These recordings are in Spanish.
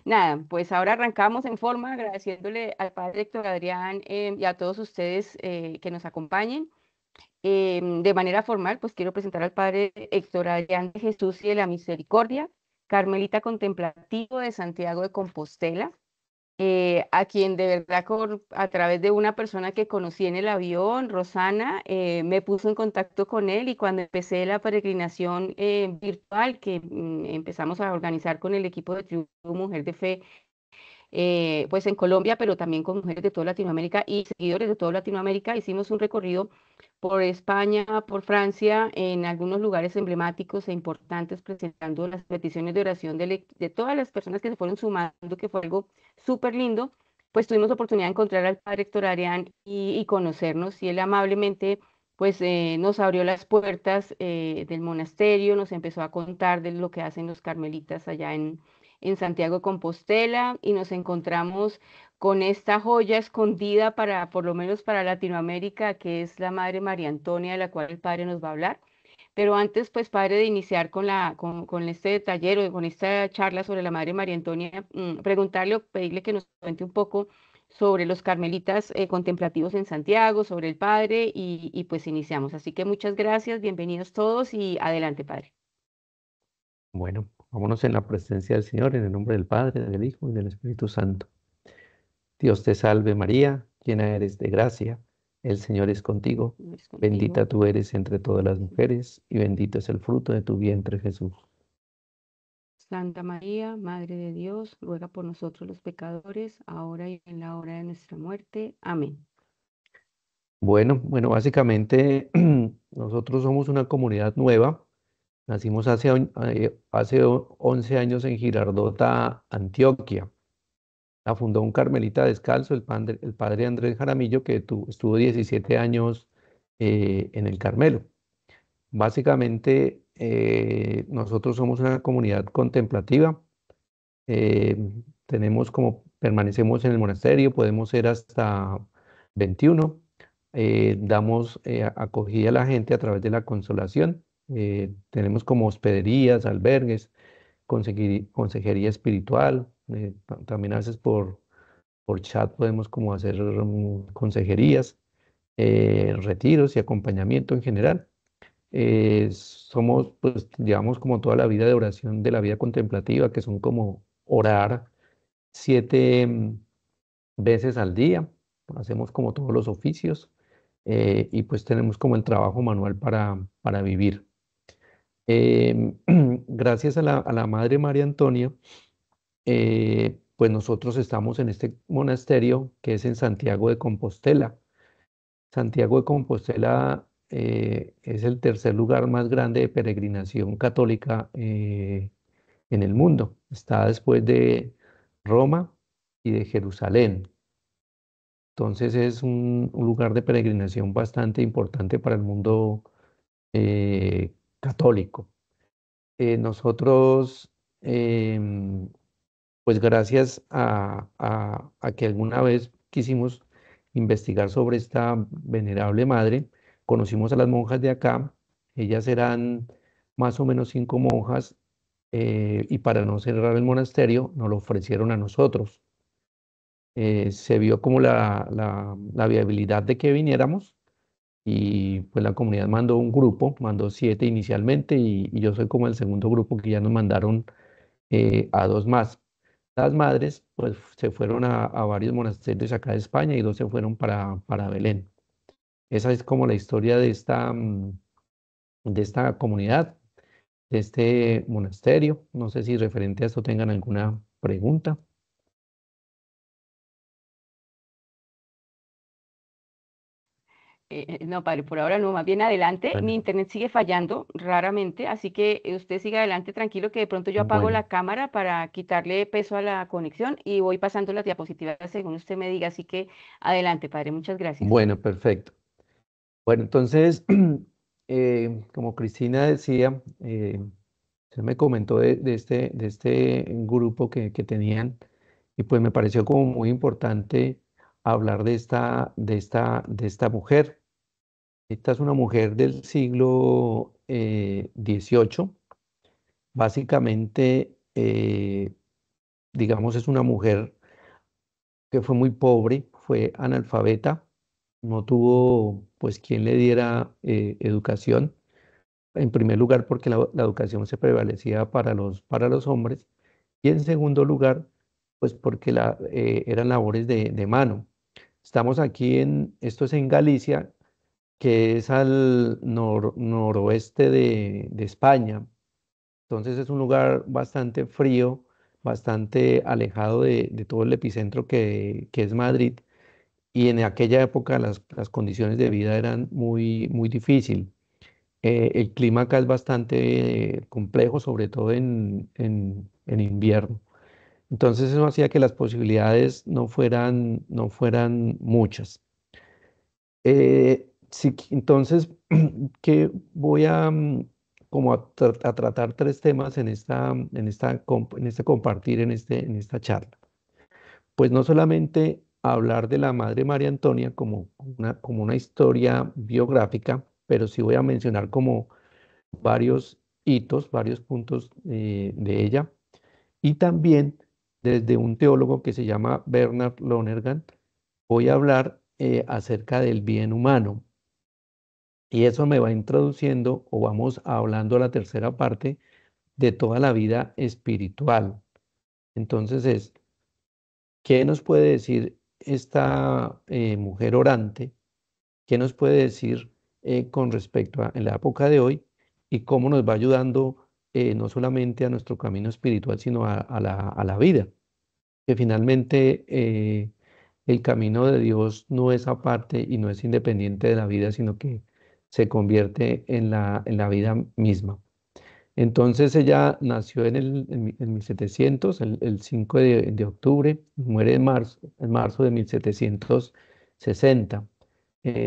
Nada, pues ahora arrancamos en forma agradeciéndole al padre Héctor Adrián y a todos ustedes que nos acompañen. De manera formal, pues quiero presentar al padre Héctor Adrián de Jesús y de la Misericordia, carmelita contemplativo de Santiago de Compostela, a quien de verdad a través de una persona que conocí en el avión, Rosana, me puso en contacto con él y cuando empecé la peregrinación virtual que empezamos a organizar con el equipo de Tribu Mujer de Fe, pues en Colombia, pero también con mujeres de toda Latinoamérica y seguidores de toda Latinoamérica. Hicimos un recorrido por España, por Francia, en algunos lugares emblemáticos e importantes, presentando las peticiones de oración de todas las personas que se fueron sumando, que fue algo súper lindo. Pues tuvimos oportunidad de encontrar al padre Héctor Arián y conocernos, y él amablemente pues nos abrió las puertas del monasterio, nos empezó a contar de lo que hacen los carmelitas allá en Santiago de Compostela y nos encontramos con esta joya escondida para, por lo menos para Latinoamérica, que es la Madre María Antonia, de la cual el padre nos va a hablar. Pero antes, pues, padre, de iniciar con este taller o con esta charla sobre la Madre María Antonia, preguntarle o pedirle que nos cuente un poco sobre los carmelitas contemplativos en Santiago, sobre el padre y pues iniciamos. Así que muchas gracias, bienvenidos todos y adelante, padre. Bueno, vámonos en la presencia del Señor, en el nombre del Padre, del Hijo y del Espíritu Santo. Dios te salve María, llena eres de gracia, el Señor es contigo, Es contigo. bendita tú eres entre todas las mujeres y bendito es el fruto de tu vientre Jesús. Santa María, Madre de Dios, ruega por nosotros los pecadores, ahora y en la hora de nuestra muerte. Amén. Bueno, básicamente nosotros somos una comunidad nueva. Nacimos hace 11 años en Girardota, Antioquia. La fundó un carmelita descalzo, el padre Andrés Jaramillo, que estuvo 17 años en el Carmelo. Básicamente, nosotros somos una comunidad contemplativa. eh, Permanecemos en el monasterio, podemos ser hasta 21. Damos acogida a la gente a través de la consolación. Tenemos como hospederías, albergues, consejería espiritual. También a veces por chat podemos como hacer consejerías, retiros y acompañamiento en general. Pues, llevamos como toda la vida de oración de la vida contemplativa, que son como orar 7 veces al día. Hacemos como todos los oficios y pues tenemos como el trabajo manual para vivir. Gracias a la Madre María Antonia, pues nosotros estamos en este monasterio que es en Santiago de Compostela. Santiago de Compostela es el tercer lugar más grande de peregrinación católica en el mundo. Está después de Roma y de Jerusalén. Entonces es un lugar de peregrinación bastante importante para el mundo católico. Nosotros, em, pues gracias a que alguna vez quisimos investigar sobre esta venerable madre, conocimos a las monjas de acá. Ellas eran más o menos 5 monjas y para no cerrar el monasterio nos lo ofrecieron a nosotros. Se vio como la viabilidad de que viniéramos y pues la comunidad mandó un grupo, mandó 7 inicialmente y yo soy como el segundo grupo que ya nos mandaron a 2 más. Las madres pues se fueron a varios monasterios acá de España y 2 se fueron para Belén. Esa es como la historia de esta comunidad, de este monasterio. No sé si referente a esto tengan alguna pregunta. No, padre, por ahora no, más bien adelante. Mi Bueno, internet sigue fallando raramente, así que usted siga adelante tranquilo, que de pronto yo apago bueno, la cámara para quitarle peso a la conexión y voy pasando las diapositivas según usted me diga. Así que adelante, padre, muchas gracias. bueno, perfecto. Bueno, entonces, como Cristina decía, se me comentó de este grupo que tenían y pues me pareció como muy importante hablar de esta mujer. Esta es una mujer del siglo XVIII. Básicamente, digamos, es una mujer que fue muy pobre, fue analfabeta, no tuvo pues quien le diera educación. En primer lugar, porque la educación se prevalecía para los hombres, y en segundo lugar, pues porque eran labores de mano. Estamos aquí esto es en Galicia, que es al noroeste de España. Entonces es un lugar bastante frío, bastante alejado de todo el epicentro que es Madrid. Y en aquella época las condiciones de vida eran muy difíciles. El clima acá es bastante complejo, sobre todo en invierno. Entonces eso hacía que las posibilidades no fueran muchas. Sí, entonces, que voy como a tratar tres temas en este compartir, en esta charla. Pues no solamente hablar de la Madre María Antonia como una historia biográfica, pero sí voy a mencionar como varios hitos, varios puntos de ella, y también desde un teólogo que se llama Bernard Lonergan, voy a hablar acerca del bien humano. Y eso me va introduciendo o vamos hablando a la tercera parte de toda la vida espiritual. Entonces ¿qué nos puede decir esta mujer orante? ¿Qué nos puede decir con respecto a en la época de hoy y cómo nos va ayudando no solamente a nuestro camino espiritual, sino a la vida? Que finalmente el camino de Dios no es aparte y no es independiente de la vida, sino que se convierte en la vida misma. Entonces ella nació en 1700, el 5 de octubre, muere en marzo de 1760.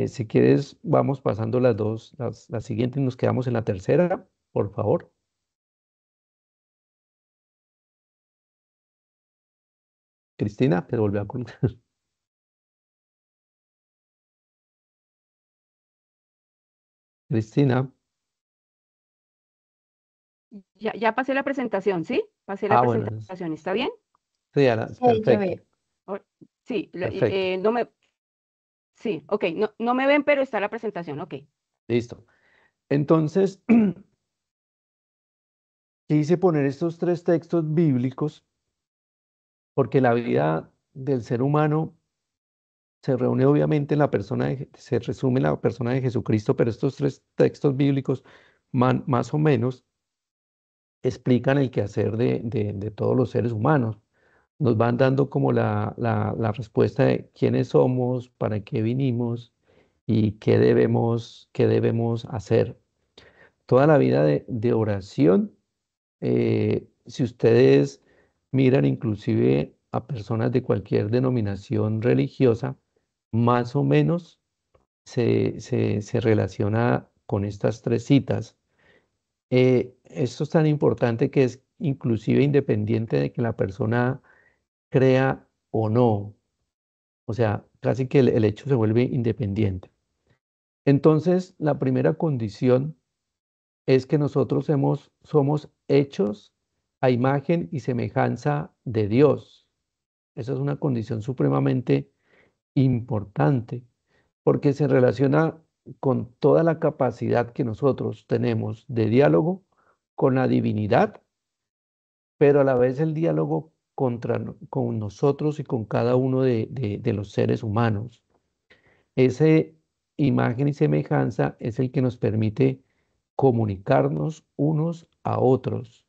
Si quieres, vamos pasando las siguientes, nos quedamos en la tercera, por favor. Cristina, te volvió a contar. Cristina. Ya pasé la presentación, ¿sí? Pasé la Ah, bueno, presentación, ¿está bien? sí, Ana, Sí, ahí ya perfecto, veo. O- Sí, perfecto, no me, sí, ok, no me ven, pero está la presentación, ok. listo. Entonces, quise poner estos tres textos bíblicos porque la vida del ser humano se reúne obviamente en la persona, se resume en la persona de Jesucristo, pero estos tres textos bíblicos más o menos explican el quehacer de todos los seres humanos. Nos van dando como la respuesta de quiénes somos, para qué vinimos y qué debemos hacer. Toda la vida de oración, si ustedes miran inclusive a personas de cualquier denominación religiosa, más o menos se relaciona con estas tres citas. Esto es tan importante que es inclusive independiente de que la persona crea o no. O sea, casi que el hecho se vuelve independiente. Entonces, la primera condición es que nosotros somos hechos a imagen y semejanza de Dios. Esa es una condición supremamente importante porque se relaciona con toda la capacidad que nosotros tenemos de diálogo con la divinidad, pero a la vez el diálogo con nosotros y con cada uno de los seres humanos. Ese imagen y semejanza es el que nos permite comunicarnos unos a otros.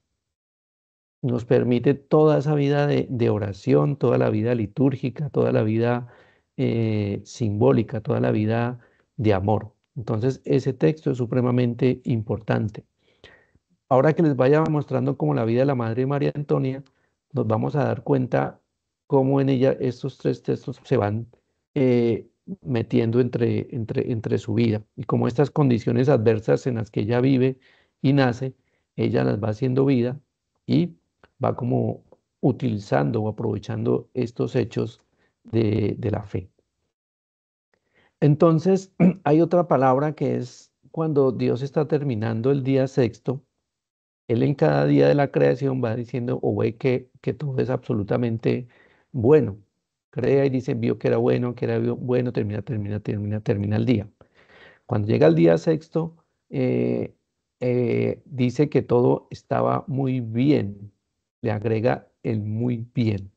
Nos permite toda esa vida de oración, toda la vida litúrgica, toda la vida simbólica, toda la vida de amor. Entonces, ese texto es supremamente importante. Ahora que les vaya mostrando como la vida de la Madre María Antonia, nos vamos a dar cuenta cómo en ella estos tres textos se van metiendo entre su vida y cómo estas condiciones adversas en las que ella vive y nace, ella las va haciendo vida y va como utilizando o aprovechando estos hechos de la fe. Entonces, hay otra palabra que es cuando Dios está terminando el día sexto Él en cada día de la creación va diciendo o ve que todo es absolutamente bueno. Crea y dice, vio que era bueno, bueno, termina el día. Cuando llega el día sexto, eh, dice que todo estaba muy bien. Le agrega el muy bien.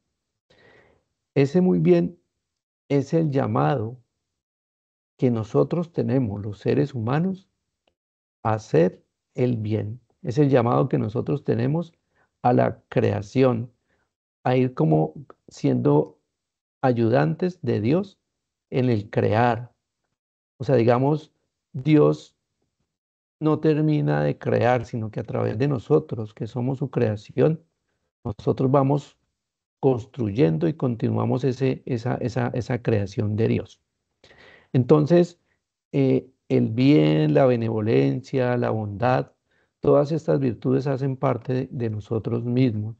Ese muy bien es el llamado que nosotros tenemos, los seres humanos, a hacer el bien. Es el llamado que nosotros tenemos a la creación, a ir como siendo ayudantes de Dios en el crear. O sea, digamos, Dios no termina de crear, sino que a través de nosotros, que somos su creación, nosotros vamos construyendo y continuamos esa creación de Dios. Entonces, el bien, la benevolencia, la bondad, todas estas virtudes hacen parte de nosotros mismos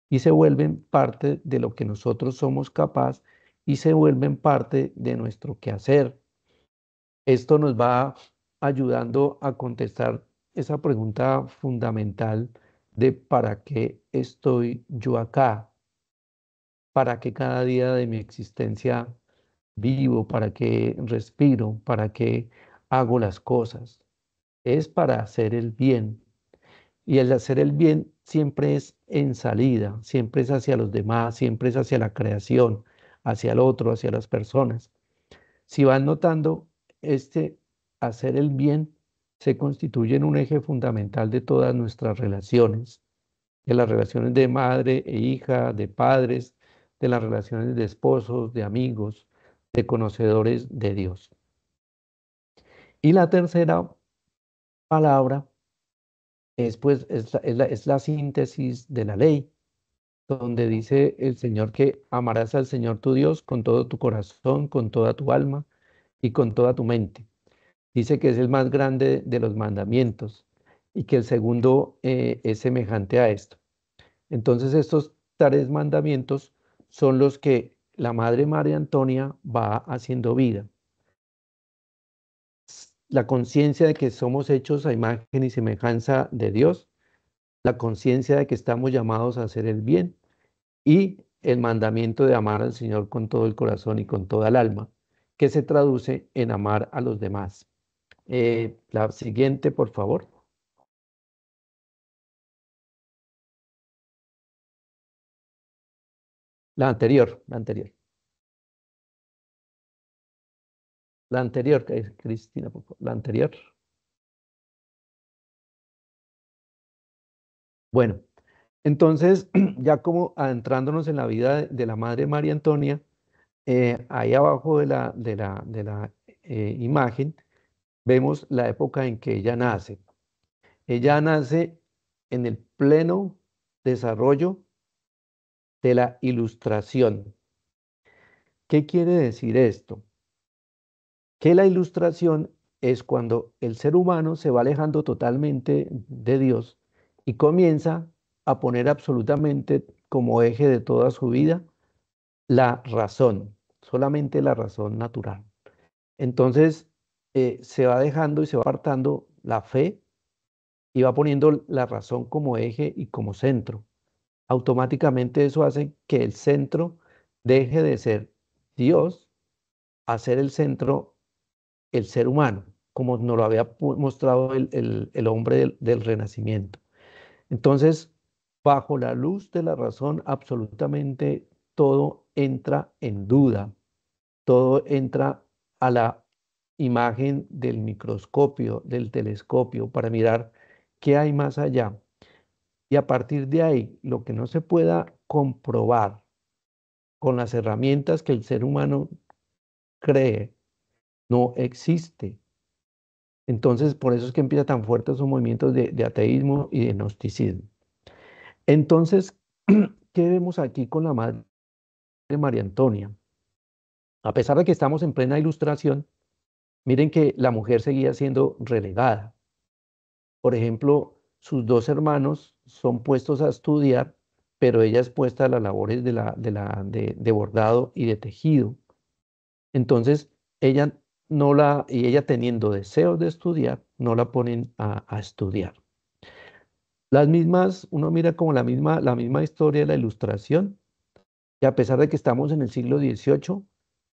y se vuelven parte de lo que nosotros somos capaz y se vuelven parte de nuestro quehacer. Esto nos va ayudando a contestar esa pregunta fundamental de ¿para qué estoy yo acá? ¿Para qué cada día de mi existencia vivo? ¿Para qué respiro? ¿Para qué hago las cosas? Es para hacer el bien. Y el hacer el bien siempre es en salida, siempre es hacia los demás, siempre es hacia la creación, hacia el otro, hacia las personas. Si van notando, este hacer el bien se constituye en un eje fundamental de todas nuestras relaciones, de las relaciones de madre e hija, de padres, de las relaciones de esposos, de amigos, de conocedores de Dios. Y la tercera palabra es, pues, es la síntesis de la ley, donde dice el Señor que amarás al Señor tu Dios con todo tu corazón, con toda tu alma y con toda tu mente. Dice que es el más grande de los mandamientos y que el segundo es semejante a esto. Entonces estos tres mandamientos son los que la Madre María Antonia va haciendo vida. La conciencia de que somos hechos a imagen y semejanza de Dios, la conciencia de que estamos llamados a hacer el bien y el mandamiento de amar al Señor con todo el corazón y con toda el alma, que se traduce en amar a los demás. La siguiente, por favor. La anterior, Cristina, por favor. La anterior. Bueno, entonces, ya como adentrándonos en la vida de la Madre María Antonia, ahí abajo de la imagen vemos la época en que ella nace. Ella nace en el pleno desarrollo de la Ilustración. ¿Qué quiere decir esto? Que la Ilustración es cuando el ser humano se va alejando totalmente de Dios y comienza a poner absolutamente como eje de toda su vida la razón, solamente la razón natural. Entonces se va dejando y se va apartando la fe y va poniendo la razón como eje y como centro. Automáticamente eso hace que el centro deje de ser Dios a ser el centro el ser humano, como nos lo había mostrado el hombre del Renacimiento. Entonces, bajo la luz de la razón, absolutamente todo entra en duda, todo entra a la imagen del microscopio, del telescopio, para mirar qué hay más allá. Y a partir de ahí, lo que no se pueda comprobar con las herramientas que el ser humano cree, no existe. Entonces, por eso es que empieza tan fuerte esos movimientos de ateísmo y de gnosticismo. Entonces, ¿qué vemos aquí con la Madre María Antonia? A pesar de que estamos en plena ilustración, miren que la mujer seguía siendo relegada. Por ejemplo, sus dos hermanos son puestos a estudiar, pero ella es puesta a las labores de bordado y de tejido. Entonces, ella y ella teniendo deseos de estudiar, no la ponen a estudiar. Las mismas, uno mira como la misma historia de la Ilustración, y a pesar de que estamos en el siglo XVIII,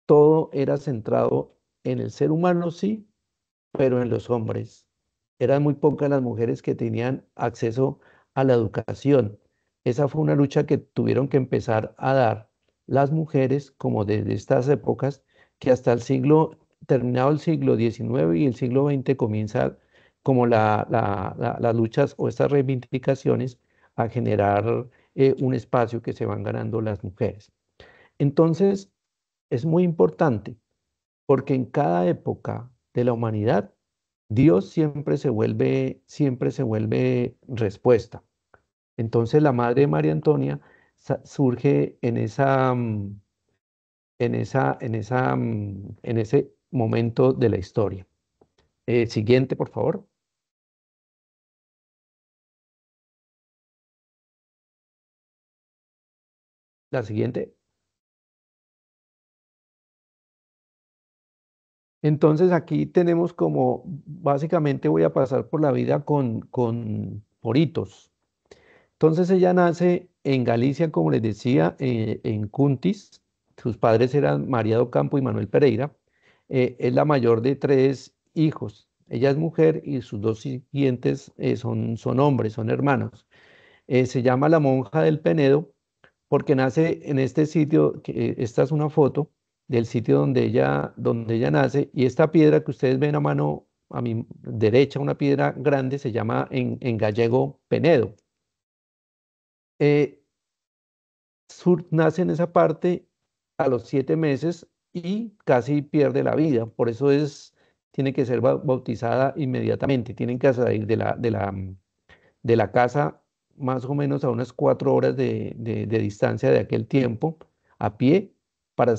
todo era centrado en el ser humano, sí, pero en los hombres. Eran muy pocas las mujeres que tenían acceso a la educación. Esa fue una lucha que tuvieron que empezar a dar las mujeres, como desde estas épocas, que hasta el siglo, terminado el siglo XIX y el siglo XX comienza como las luchas o estas reivindicaciones a generar un espacio que se van ganando las mujeres. Entonces, es muy importante porque en cada época de la humanidad, Dios siempre se vuelve respuesta. Entonces la madre de María Antonia surge en ese momento de la historia. Siguiente, por favor. La siguiente. Entonces aquí tenemos como, básicamente voy a pasar por la vida por hitos. Entonces ella nace en Galicia, como les decía, en Cuntis. Sus padres eran María do Campo y Manuel Pereira. Es la mayor de tres hijos. Ella es mujer y sus dos siguientes son hombres, son hermanos. Se llama la monja del Penedo porque nace en este sitio, esta es una foto del sitio donde ella nace, y esta piedra que ustedes ven a mano, a mi derecha, una piedra grande, se llama en gallego Penedo. Eh, nace en esa parte a los 7 meses y casi pierde la vida. Por eso tiene que ser bautizada inmediatamente. Tienen que salir de la casa más o menos a unas 4 horas de distancia de aquel tiempo, a pie, para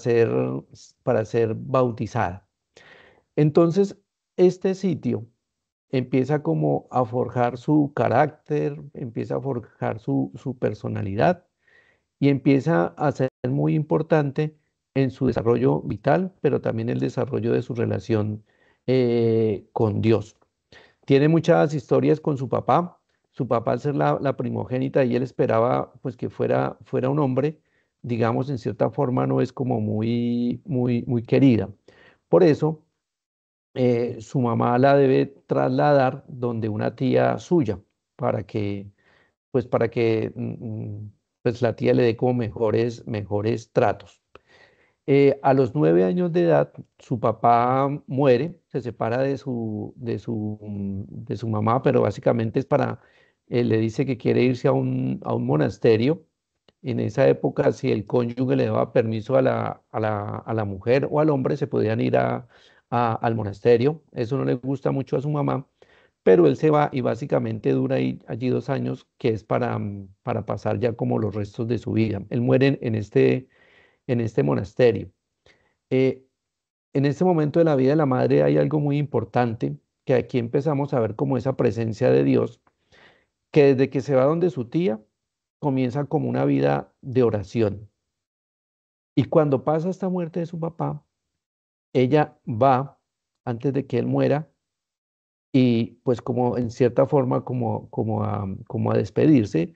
para ser bautizada. Entonces, este sitio empieza como a forjar su carácter, empieza a forjar su personalidad y empieza a ser muy importante en su desarrollo vital, pero también el desarrollo de su relación con Dios. Tiene muchas historias con su papá. Su papá, al ser la primogénita, y él esperaba pues que fuera un hombre, digamos, en cierta forma no es como muy querida. Por eso, su mamá la debe trasladar donde una tía suya, para que para que pues la tía le dé como mejores tratos. A los 9 años de edad, su papá muere, se separa de su mamá, pero básicamente le dice que quiere irse a un monasterio. En esa época, si el cónyuge le daba permiso a la mujer o al hombre, se podían ir al monasterio. Eso no le gusta mucho a su mamá, pero él se va y básicamente dura allí 2 años, que es para pasar ya como los restos de su vida. Él muere en este monasterio. Eh, en este momento de la vida de la madre hay algo muy importante, que aquí empezamos a ver como esa presencia de Dios, que desde que se va donde su tía, comienza como una vida de oración. Y cuando pasa esta muerte de su papá, ella va, antes de que él muera, y pues como en cierta forma como a despedirse,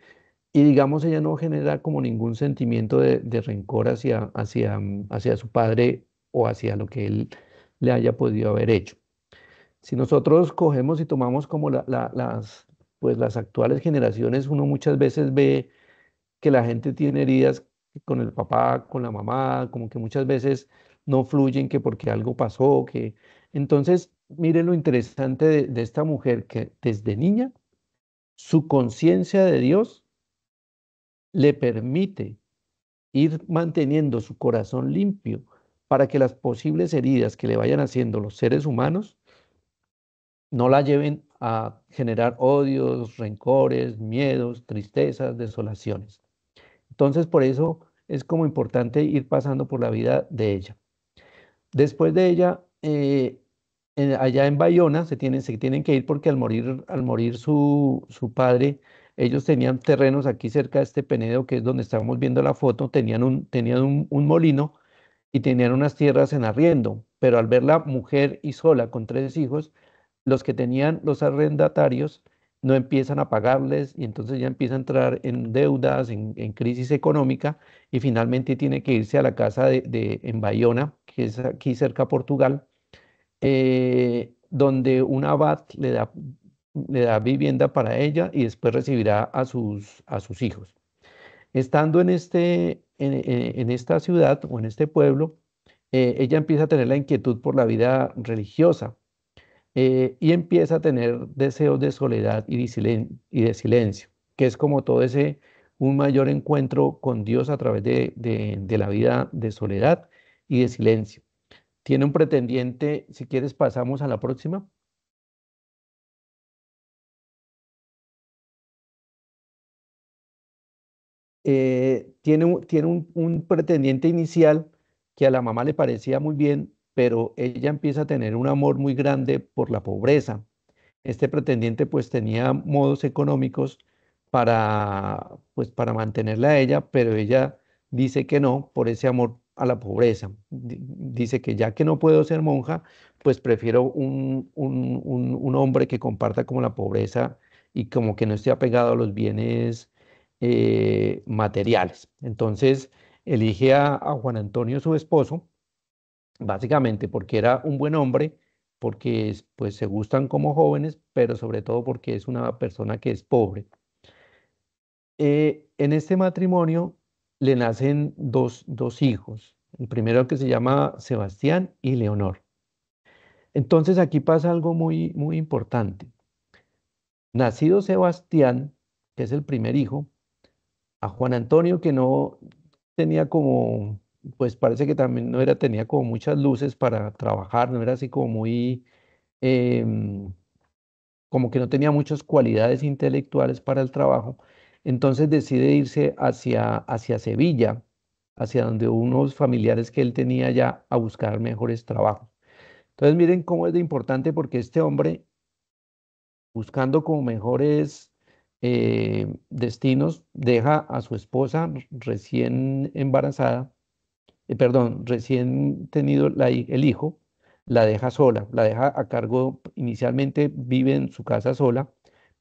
y digamos ella no genera como ningún sentimiento de rencor hacia su padre o hacia lo que él le haya podido haber hecho. Si nosotros cogemos y tomamos como pues las actuales generaciones, uno muchas veces ve que la gente tiene heridas con el papá, con la mamá, como que muchas veces no fluyen, que porque algo pasó, que... Entonces, miren lo interesante de esta mujer, que desde niña su conciencia de Dios le permite ir manteniendo su corazón limpio para que las posibles heridas que le vayan haciendo los seres humanos no la lleven a generar odios, rencores, miedos, tristezas, desolaciones. Entonces, por eso es como importante ir pasando por la vida de ella. Después de ella, allá en Bayona se tienen que ir porque al morir su padre, ellos tenían terrenos aquí cerca de este Penedo, que es donde estamos viendo la foto, tenían un molino y tenían unas tierras en arriendo, pero al verla mujer y sola con tres hijos, los que tenían los arrendatarios no empiezan a pagarles y entonces ya empieza a entrar en deudas, en crisis económica y finalmente tiene que irse a la casa en Bayona, que es aquí cerca a Portugal, donde un abad le da vivienda para ella y después recibirá a sus hijos. Estando en esta ciudad o en este pueblo, ella empieza a tener la inquietud por la vida religiosa y empieza a tener deseos de soledad y de silencio, que es como todo ese, un mayor encuentro con Dios a través de la vida de soledad y de silencio. Tiene un pretendiente, si quieres pasamos a la próxima. Tiene un pretendiente inicial que a la mamá le parecía muy bien, pero ella empieza a tener un amor muy grande por la pobreza. Este pretendiente pues tenía modos económicos pues, para mantenerla a ella, pero ella dice que no por ese amor a la pobreza. Dice que ya que no puedo ser monja, pues prefiero un hombre que comparta como la pobreza y como que no esté apegado a los bienes materiales. Entonces elige a Juan Antonio, su esposo, básicamente porque era un buen hombre, porque pues se gustan como jóvenes, pero sobre todo porque es una persona que es pobre. En este matrimonio le nacen dos hijos, el primero que se llama Sebastián y Leonor. Entonces aquí pasa algo muy importante. Nacido Sebastián, que es el primer hijo, a Juan Antonio que no tenía como, pues parece que también no era, tenía como muchas luces para trabajar, no era así como muy em, como que no tenía muchas cualidades intelectuales para el trabajo, entonces decide irse hacia Sevilla, hacia donde unos familiares que él tenía ya a buscar mejores trabajos. Entonces miren cómo es de importante porque este hombre, buscando como mejores destinos, deja a su esposa recién embarazada, perdón, recién tenido el hijo, la deja sola, la deja a cargo, inicialmente vive en su casa sola,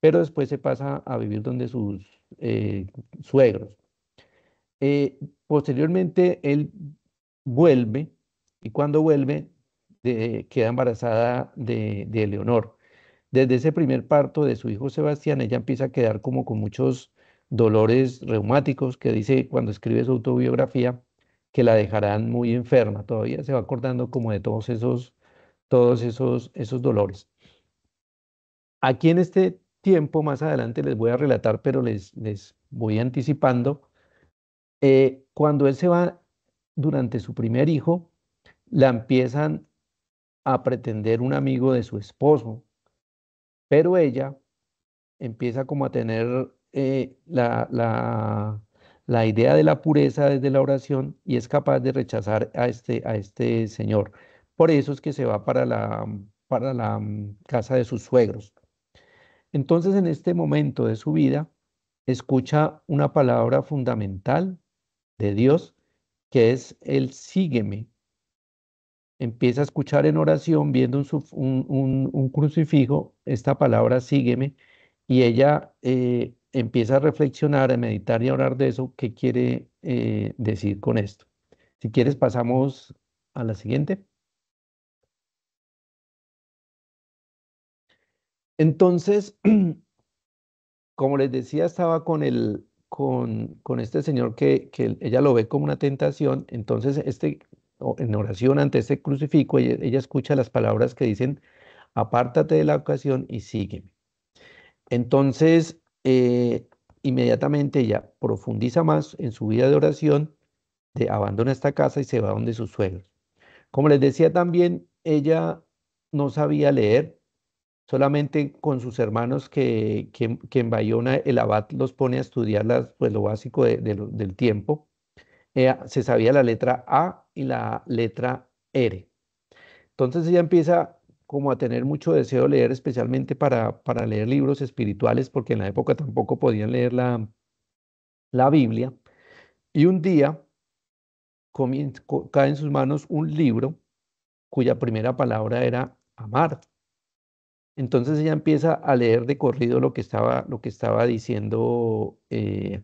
pero después se pasa a vivir donde sus suegros. Eh, Posteriormente él vuelve y cuando vuelve queda embarazada de Leonor. Desde ese primer parto de su hijo Sebastián, ella empieza a quedar como con muchos dolores reumáticos que dice cuando escribe su autobiografía que la dejarán muy enferma. Todavía se va acordando como de esos dolores. Aquí en este tiempo, más adelante les voy a relatar, pero les voy anticipando, cuando él se va durante su primer hijo, la empiezan a pretender un amigo de su esposo, pero ella empieza como a tener la idea de la pureza desde la oración y es capaz de rechazar a este señor. Por eso es que se va para la casa de sus suegros. Entonces, en este momento de su vida, escucha una palabra fundamental de Dios, que es el sígueme. Empieza a escuchar en oración, viendo un crucifijo, esta palabra sígueme, y ella empieza a reflexionar, a meditar y a orar de eso, qué quiere decir con esto. Si quieres, pasamos a la siguiente. Entonces, como les decía, estaba con este señor que ella lo ve como una tentación, entonces en oración ante este crucifijo, ella escucha las palabras que dicen, apártate de la ocasión y sígueme. Entonces, inmediatamente ella profundiza más en su vida de oración, abandona esta casa y se va donde sus suegros. Como les decía también, ella no sabía leer, solamente con sus hermanos que en Bayona el abad los pone a estudiar pues, lo básico del tiempo. Ella se sabía la letra A y la letra R. Entonces ella empieza como a tener mucho deseo de leer, especialmente para leer libros espirituales, porque en la época tampoco podían leer la Biblia. Y un día cae en sus manos un libro cuya primera palabra era amar. Entonces ella empieza a leer de corrido lo que estaba diciendo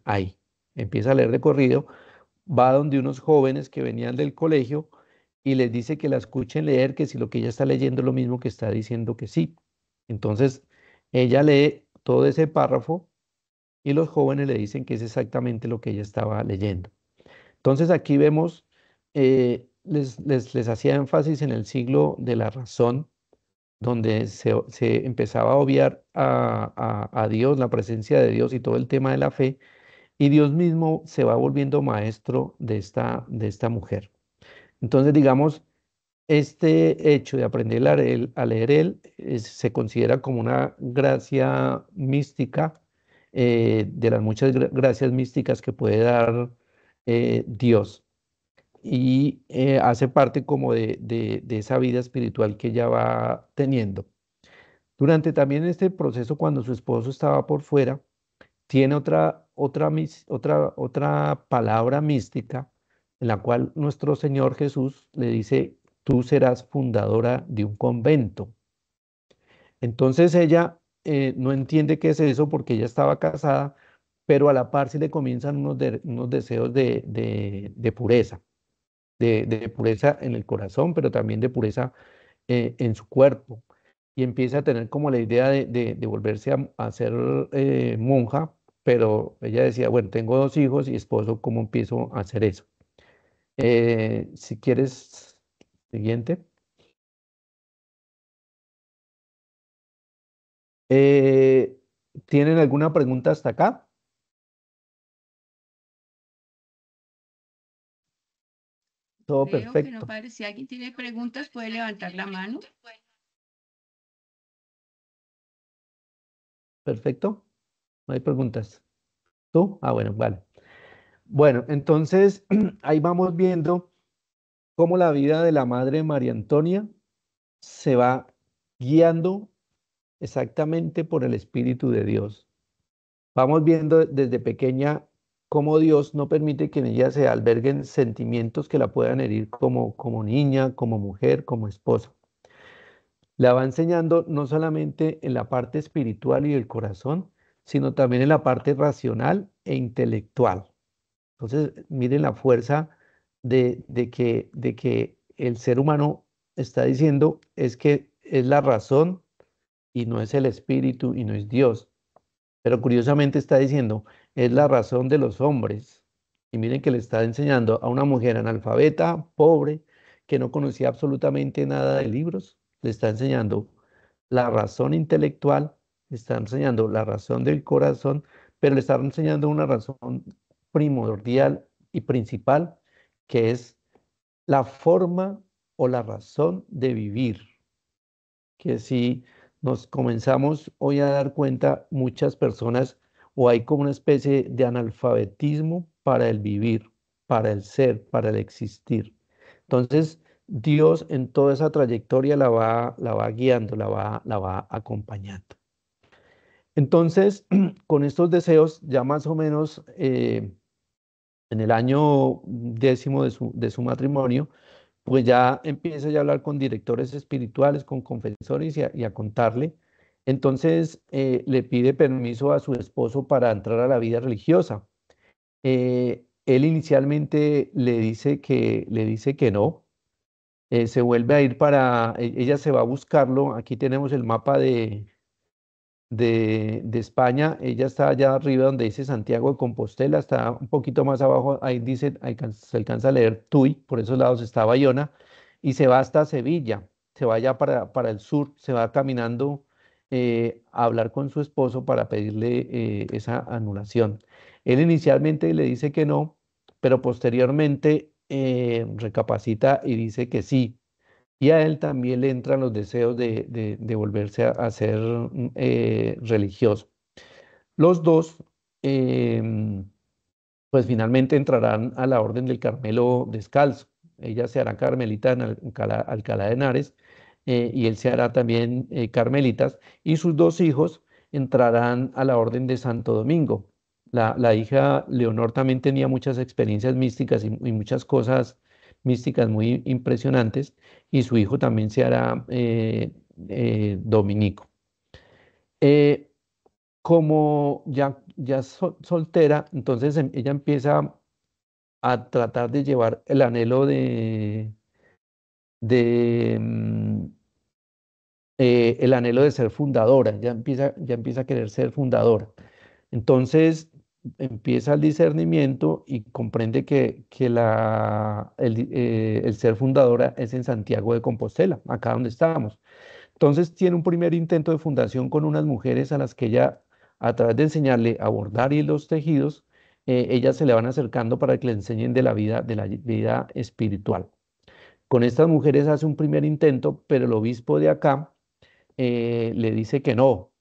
ahí. Empieza a leer de corrido, va donde unos jóvenes que venían del colegio y les dice que la escuchen leer, que si lo que ella está leyendo es lo mismo que está diciendo que sí. Entonces ella lee todo ese párrafo y los jóvenes le dicen que es exactamente lo que ella estaba leyendo. Entonces aquí vemos, les hacía énfasis en el siglo de la razón, donde se empezaba a obviar a Dios, la presencia de Dios y todo el tema de la fe, y Dios mismo se va volviendo maestro de esta mujer. Entonces, digamos, este hecho de aprender a leer él se considera como una gracia mística, de las muchas gracias místicas que puede dar Dios, y hace parte como de esa vida espiritual que ella va teniendo. Durante también este proceso, cuando su esposo estaba por fuera, tiene otra palabra mística en la cual nuestro Señor Jesús le dice: tú serás fundadora de un convento. Entonces ella no entiende qué es eso porque ella estaba casada, pero a la par sí le comienzan unos deseos de pureza, de pureza en el corazón, pero también de pureza en su cuerpo. Y empieza a tener como la idea de volverse a ser monja, pero ella decía, bueno, tengo dos hijos y esposo, ¿cómo empiezo a hacer eso? Si quieres, siguiente. Eh, ¿Tienen alguna pregunta hasta acá? Todo Creo que no, perfecto. padre. Si alguien tiene preguntas, puede levantar la mano. Perfecto. No hay preguntas. ¿Tú? Ah, bueno, vale. Bueno, entonces ahí vamos viendo cómo la vida de la Madre María Antonia se va guiando exactamente por el Espíritu de Dios. Vamos viendo desde pequeña cómo Dios no permite que en ella se alberguen sentimientos que la puedan herir como niña, como mujer, como esposa. La va enseñando no solamente en la parte espiritual y del corazón, sino también en la parte racional e intelectual. Entonces, miren la fuerza de que el ser humano está diciendo es que es la razón y no es el espíritu y no es Dios. Pero curiosamente está diciendo, es la razón de los hombres. Y miren que le está enseñando a una mujer analfabeta, pobre, que no conocía absolutamente nada de libros, le está enseñando la razón intelectual, le está enseñando la razón del corazón, pero le está enseñando una razón primordial y principal, que es la forma o la razón de vivir, que si nos comenzamos hoy a dar cuenta, muchas personas, o hay como una especie de analfabetismo para el vivir, para el ser, para el existir. Entonces, Dios en toda esa trayectoria la va guiando, la va acompañando. Entonces, con estos deseos, ya más o menos en el año 10º de su matrimonio, pues ya empieza ya a hablar con directores espirituales, con confesores y a contarle. Entonces le pide permiso a su esposo para entrar a la vida religiosa. Él inicialmente le dice que no. Se vuelve a ir ella se va a buscarlo. Aquí tenemos el mapa de España. Ella está allá arriba donde dice Santiago de Compostela, está un poquito más abajo, ahí dice, se alcanza a leer Tui, por esos lados está Bayona, y se va hasta Sevilla, se va allá para el sur, se va caminando a hablar con su esposo para pedirle esa anulación. Él inicialmente le dice que no, pero posteriormente recapacita y dice que sí. Y a él también le entran los deseos de volverse a ser religioso. Los dos, em, pues finalmente entrarán a la Orden del Carmelo descalzo. Ella se hará carmelita en Alcalá de Henares, y él se hará también carmelitas. Y sus dos hijos entrarán a la Orden de Santo Domingo. La hija Leonor también tenía muchas experiencias místicas y muchas cosas místicas muy impresionantes, y su hijo también se hará dominico. Eh, Como ya soltera, entonces ella empieza a tratar de llevar el anhelo de, mm, el anhelo de ser fundadora, ya empieza a querer ser fundadora. Entonces empieza el discernimiento y comprende que el ser fundadora es en Santiago de Compostela, acá donde estábamos. Entonces tiene un primer intento de fundación con unas mujeres a las que ella, a través de enseñarle a bordar y los tejidos, ellas se le van acercando para que le enseñen de la vida espiritual. Con estas mujeres hace un primer intento, pero el obispo de acá le dice que no.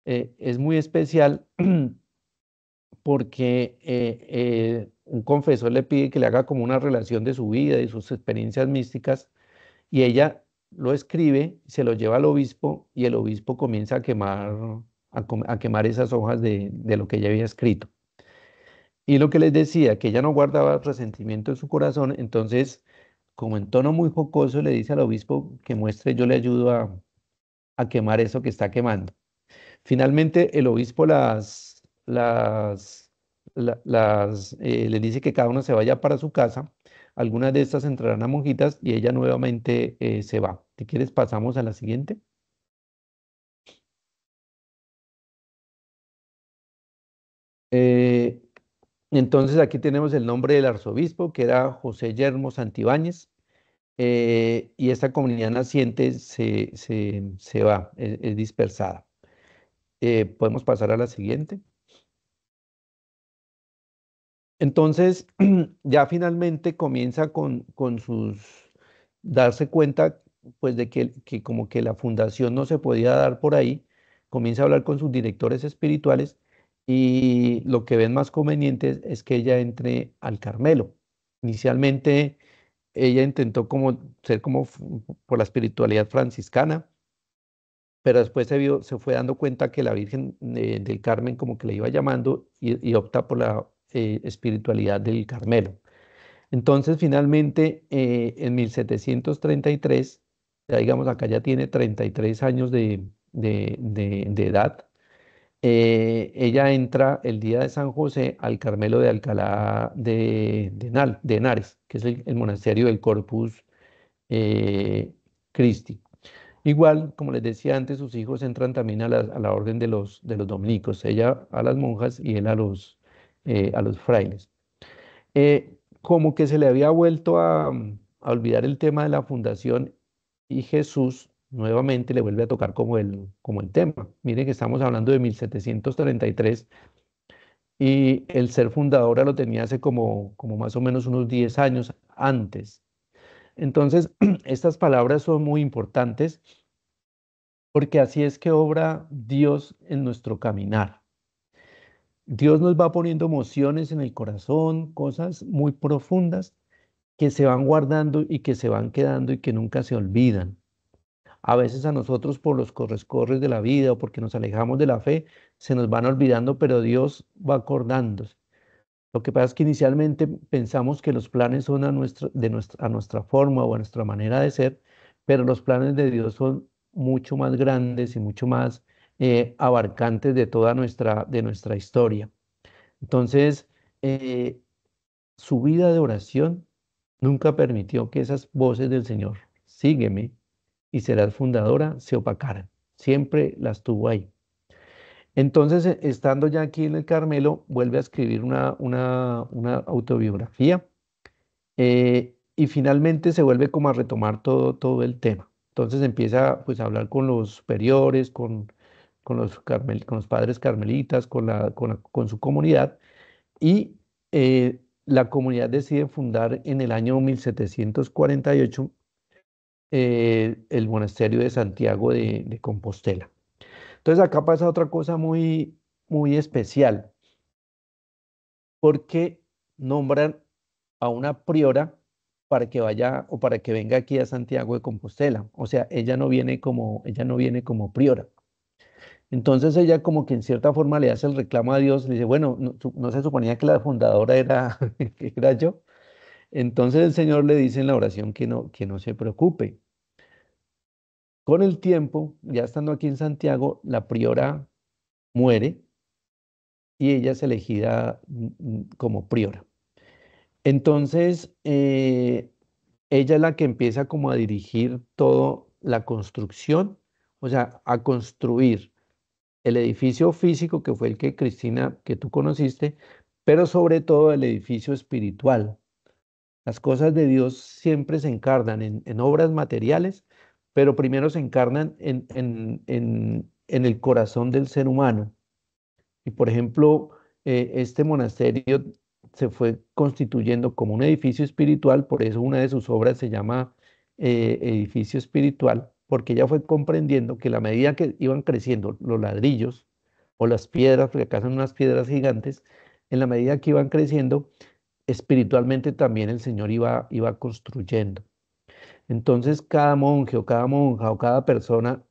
Es muy especial porque un confesor le pide que le haga como una relación de su vida y sus experiencias místicas y ella lo escribe, se lo lleva al obispo y el obispo comienza a quemar, a quemar esas hojas de lo que ella había escrito. Y lo que les decía, que ella no guardaba resentimiento en su corazón, entonces, como en tono muy jocoso, le dice al obispo que muestre, yo le ayudo a quemar eso que está quemando. Finalmente, el obispo les dice que cada uno se vaya para su casa. Algunas de estas entrarán a monjitas y ella nuevamente se va. Si quieres, pasamos a la siguiente. Eh, entonces, aquí tenemos el nombre del arzobispo, que era José Yermo Santibáñez, y esta comunidad naciente se va, es dispersada. Podemos pasar a la siguiente. Entonces, ya finalmente comienza con darse cuenta, pues, de que como que la fundación no se podía dar por ahí, comienza a hablar con sus directores espirituales y lo que ven más conveniente es que ella entre al Carmelo. Inicialmente, ella intentó como ser como por la espiritualidad franciscana, pero después se fue dando cuenta que la Virgen del Carmen como que le iba llamando y opta por la espiritualidad del Carmelo. Entonces, finalmente, en 1733, ya digamos acá ya tiene 33 años de edad, ella entra el día de San José al Carmelo de Alcalá de Henares, que es el monasterio del Corpus Christi. Igual, como les decía antes, sus hijos entran también a la orden de los dominicos, ella a las monjas y él a los frailes. Como que se le había vuelto a olvidar el tema de la fundación y Jesús nuevamente le vuelve a tocar como el tema. Miren que estamos hablando de 1733 y el ser fundadora lo tenía hace como más o menos unos 10 años antes. Entonces, estas palabras son muy importantes porque así es que obra Dios en nuestro caminar. Dios nos va poniendo emociones en el corazón, cosas muy profundas que se van guardando y que se van quedando y que nunca se olvidan. A veces a nosotros por los correscorres de la vida o porque nos alejamos de la fe, se nos van olvidando, pero Dios va acordándose. Lo que pasa es que inicialmente pensamos que los planes son a nuestra forma o a nuestra manera de ser, pero los planes de Dios son mucho más grandes y mucho más abarcantes de nuestra historia. Entonces, eh, su vida de oración nunca permitió que esas voces del Señor, sígueme y serás fundadora, se opacaran. Siempre las tuvo ahí. Entonces, estando ya aquí en el Carmelo, vuelve a escribir una autobiografía y finalmente se vuelve como a retomar todo el tema. Entonces empieza pues a hablar con los superiores, con los padres carmelitas, con su comunidad y la comunidad decide fundar en el año 1748 el monasterio de Santiago de Compostela. Entonces acá pasa otra cosa muy especial, porque nombran a una priora para que vaya o para que venga aquí a Santiago de Compostela. O sea, ella no viene como priora. Entonces ella como que en cierta forma le hace el reclamo a Dios, le dice, bueno, no se suponía que la fundadora era, que era yo. Entonces el Señor le dice en la oración que no se preocupe, Con el tiempo, ya estando aquí en Santiago, la priora muere y ella es elegida como priora. Entonces, ella es la que empieza como a dirigir toda la construcción, o sea, a construir el edificio físico que fue el que Cristina, que tú conociste, pero sobre todo el edificio espiritual. Las cosas de Dios siempre se encarnan en obras materiales, pero primero se encarnan en el corazón del ser humano. Y por ejemplo, este monasterio se fue constituyendo como un edificio espiritual, por eso una de sus obras se llama edificio espiritual, porque ella fue comprendiendo que a la medida que iban creciendo los ladrillos o las piedras, porque acá son unas piedras gigantes, en la medida que iban creciendo, espiritualmente también el Señor iba construyendo. Entonces, cada monje o cada monja o cada persona,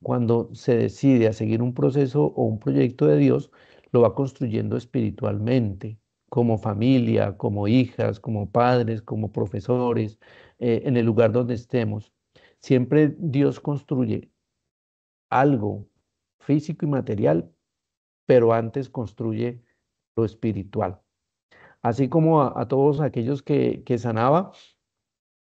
cuando se decide a seguir un proceso o un proyecto de Dios, lo va construyendo espiritualmente, como familia, como hijas, como padres, como profesores, en el lugar donde estemos. Siempre Dios construye algo físico y material, pero antes construye lo espiritual. Así como a todos aquellos que sanaba,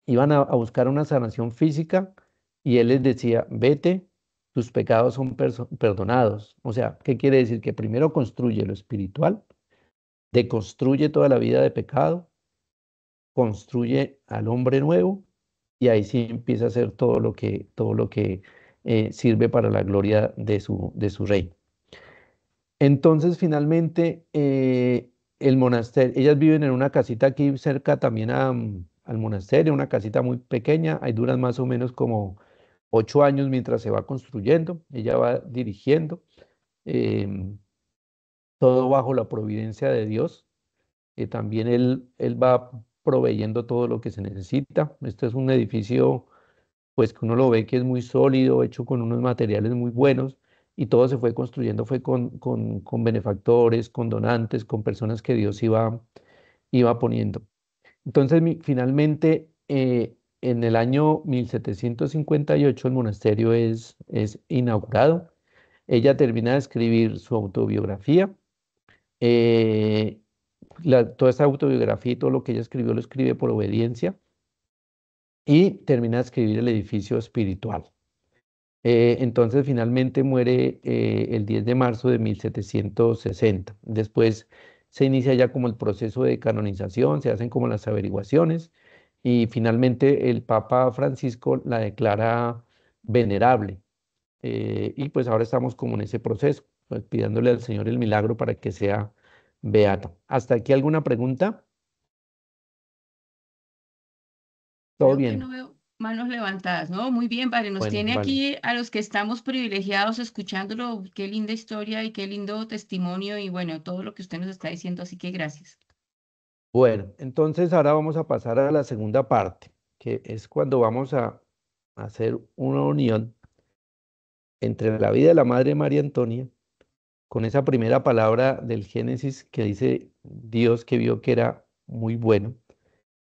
iban a buscar una sanación física y él les decía, vete, tus pecados son perdonados. O sea, ¿qué quiere decir? Que primero construye lo espiritual, deconstruye toda la vida de pecado, construye al hombre nuevo y ahí sí empieza a hacer todo lo que sirve para la gloria de su rey. Entonces, finalmente, el monasterio, ellas viven en una casita aquí cerca también al monasterio, una casita muy pequeña, ahí duran más o menos como 8 años mientras se va construyendo, ella va dirigiendo, em, todo bajo la providencia de Dios, también él va proveyendo todo lo que se necesita. Este es un edificio pues que uno lo ve que es muy sólido, hecho con unos materiales muy buenos, y todo se fue construyendo, fue con benefactores, con donantes, con personas que Dios iba poniendo. Entonces, finalmente, en el año 1758 el monasterio es inaugurado. Ella termina de escribir su autobiografía. eh, toda esta autobiografía y todo lo que ella escribió lo escribe por obediencia y termina de escribir el edificio espiritual. Entonces finalmente muere el 10 de marzo de 1760. Después se inicia ya como el proceso de canonización, se hacen como las averiguaciones y finalmente el Papa Francisco la declara venerable. Y pues ahora estamos como en ese proceso, pues pidiéndole al Señor el milagro para que sea beata. ¿Hasta aquí alguna pregunta? ¿Todo Creo que bien? no veo manos levantadas, ¿no? Muy bien, padre. Nos Bueno, tiene vale. aquí a los que estamos privilegiados escuchándolo. Qué linda historia y qué lindo testimonio y bueno, todo lo que usted nos está diciendo, así que gracias. Bueno, entonces ahora vamos a pasar a la segunda parte, que es cuando vamos a hacer una unión entre la vida de la Madre María Antonia con esa primera palabra del Génesis que dice Dios que vio que era muy bueno,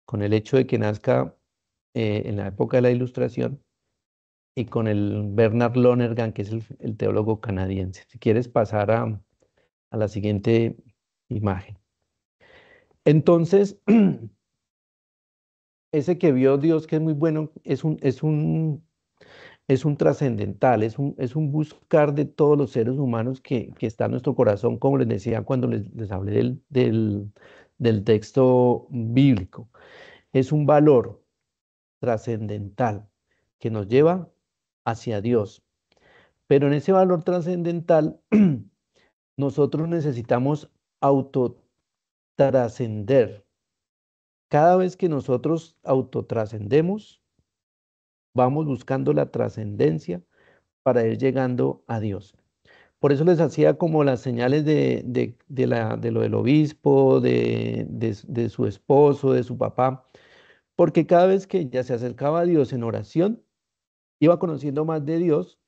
con el hecho de que nazca en la época de la Ilustración y con el Bernard Lonergan, que es el teólogo canadiense. Si quieres pasar a la siguiente imagen. Entonces, ese que vio Dios que es muy bueno es un trascendental, es un buscar de todos los seres humanos que está en nuestro corazón, como les decía cuando les hablé del texto bíblico. Es un valor trascendental que nos lleva hacia Dios. Pero en ese valor trascendental, nosotros necesitamos autotrascender. Cada vez que nosotros autotrascendemos, vamos buscando la trascendencia para ir llegando a Dios. Por eso les hacía como las señales de lo del obispo, de su esposo, de su papá, porque cada vez que ella se acercaba a Dios en oración, iba conociendo más de Dios,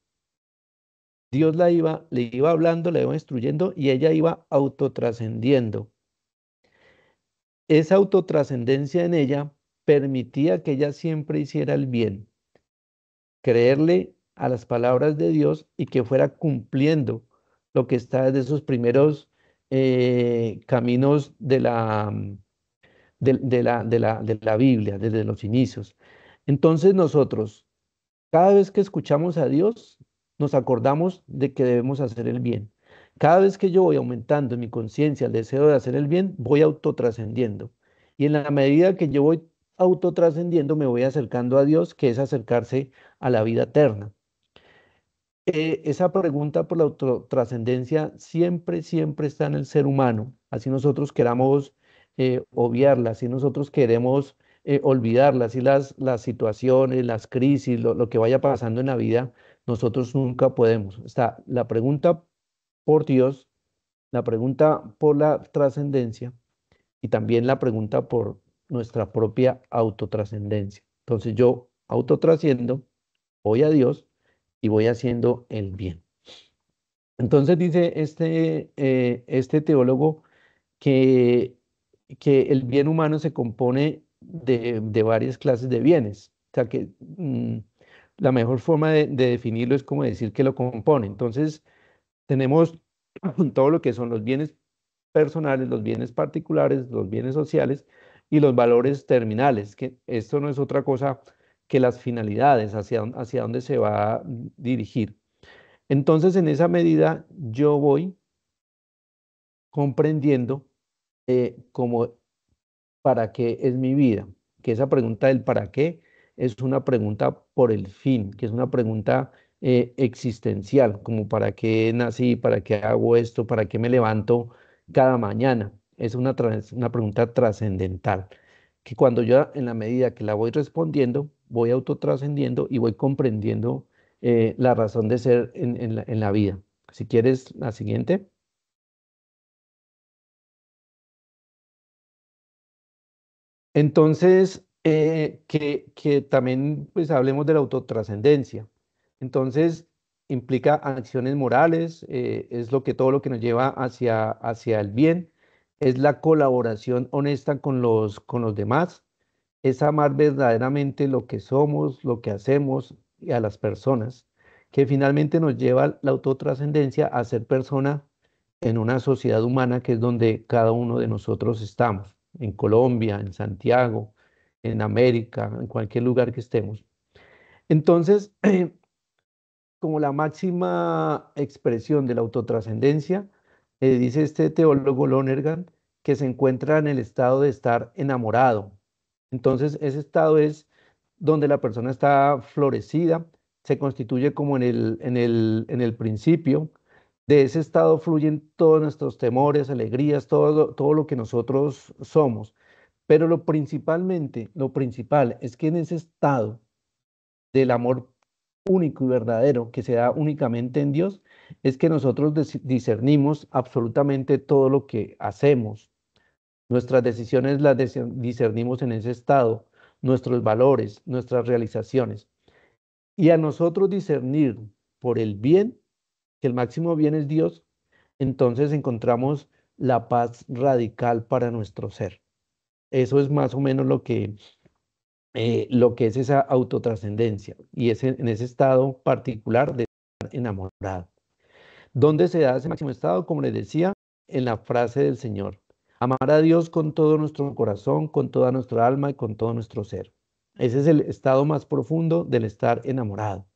Dios le iba hablando, le iba instruyendo y ella iba autotrascendiendo. Esa autotrascendencia en ella permitía que ella siempre hiciera el bien. creerle a las palabras de Dios y que fuera cumpliendo lo que está desde esos primeros caminos de la Biblia, desde los inicios. Entonces nosotros, cada vez que escuchamos a Dios, nos acordamos de que debemos hacer el bien. Cada vez que yo voy aumentando en mi conciencia el deseo de hacer el bien, voy autotrascendiendo. Y en la medida que yo voy autotrascendiendo, me voy acercando a Dios, que es acercarse a la vida eterna. Esa pregunta por la autotrascendencia siempre, siempre está en el ser humano. Así nosotros queramos obviarla, así nosotros queremos olvidarla, así las situaciones, las crisis, lo que vaya pasando en la vida, nosotros nunca podemos. Está la pregunta por Dios, la pregunta por la trascendencia y también la pregunta por nuestra propia autotrascendencia. Entonces yo autotrasciendo, voy a Dios y voy haciendo el bien. Entonces dice este teólogo que, que el bien humano se compone de varias clases de bienes. O sea que la mejor forma de definirlo es como decir que lo compone. Entonces tenemos todo lo que son los bienes personales, los bienes particulares, los bienes sociales y los valores terminales, que esto no es otra cosa que las finalidades, hacia dónde se va a dirigir. Entonces, en esa medida, yo voy comprendiendo como para qué es mi vida, que esa pregunta del para qué es una pregunta por el fin, que es una pregunta existencial, como para qué nací, para qué hago esto, para qué me levanto cada mañana. Es una pregunta trascendental, que cuando yo en la medida que la voy respondiendo, voy autotrascendiendo y voy comprendiendo la razón de ser en la vida. Si quieres, la siguiente. Entonces, que también pues hablemos de la autotrascendencia. Entonces, implica acciones morales, es todo lo que nos lleva hacia el bien, es la colaboración honesta con los demás, es amar verdaderamente lo que somos, lo que hacemos y a las personas, que finalmente nos lleva la autotrascendencia a ser persona en una sociedad humana que es donde cada uno de nosotros estamos, en Colombia, en Santiago, en América, en cualquier lugar que estemos. Entonces, como la máxima expresión de la autotrascendencia, dice este teólogo Lonergan, que se encuentra en el estado de estar enamorado. Entonces, ese estado es donde la persona está florecida, se constituye como en el principio. De ese estado fluyen todos nuestros temores, alegrías, todo lo que nosotros somos. Pero lo principal es que en ese estado del amor único y verdadero que se da únicamente en Dios, es que nosotros discernimos absolutamente todo lo que hacemos. Nuestras decisiones las discernimos en ese estado, nuestros valores, nuestras realizaciones. Y a nosotros discernir por el bien, que el máximo bien es Dios, entonces encontramos la paz radical para nuestro ser. Eso es más o menos lo que es esa autotrascendencia y en ese estado particular de estar enamorado. ¿Dónde se da ese máximo estado? Como les decía, en la frase del Señor. Amar a Dios con todo nuestro corazón, con toda nuestra alma y con todo nuestro ser. Ese es el estado más profundo del estar enamorado.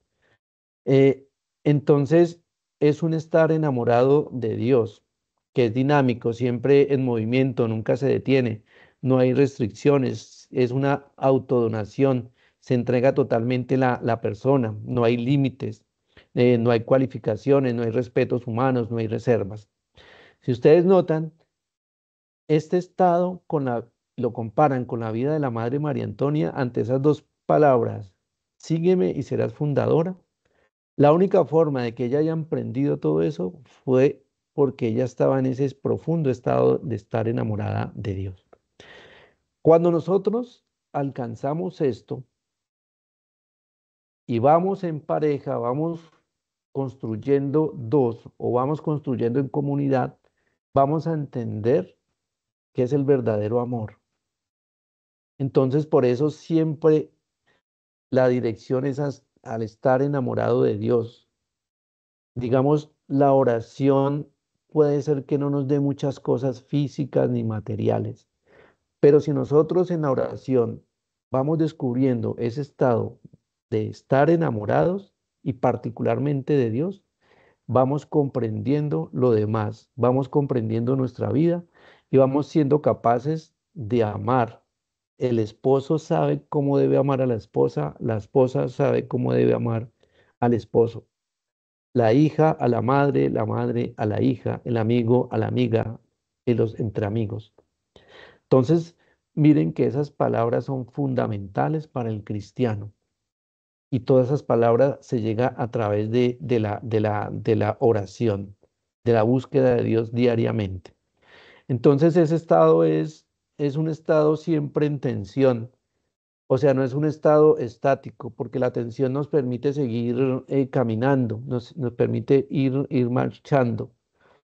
Eh, entonces, es un estar enamorado de Dios, que es dinámico, siempre en movimiento, nunca se detiene, no hay restricciones, es una autodonación, se entrega totalmente la persona, no hay límites, no hay cualificaciones, no hay respetos humanos, no hay reservas. Si ustedes notan, este estado lo comparan con la vida de la Madre María Antonia ante esas dos palabras, sígueme y serás fundadora. La única forma de que ella haya emprendido todo eso fue porque ella estaba en ese profundo estado de estar enamorada de Dios. Cuando nosotros alcanzamos esto y vamos en pareja, vamos construyendo dos o vamos construyendo en comunidad, vamos a entender qué es el verdadero amor. Entonces, por eso siempre la dirección es al estar enamorado de Dios, digamos, la oración puede ser que no nos dé muchas cosas físicas ni materiales, pero si nosotros en la oración vamos descubriendo ese estado de estar enamorados y particularmente de Dios, vamos comprendiendo lo demás, vamos comprendiendo nuestra vida y vamos siendo capaces de amar. El esposo sabe cómo debe amar a la esposa sabe cómo debe amar al esposo, la hija a la madre a la hija, el amigo a la amiga, y los entre amigos. Entonces, miren que esas palabras son fundamentales para el cristiano. Y todas esas palabras se llega a través de la oración, de la búsqueda de Dios diariamente. Entonces ese estado es un estado siempre en tensión, o sea, no es un estado estático, porque la tensión nos permite seguir caminando, nos permite ir marchando.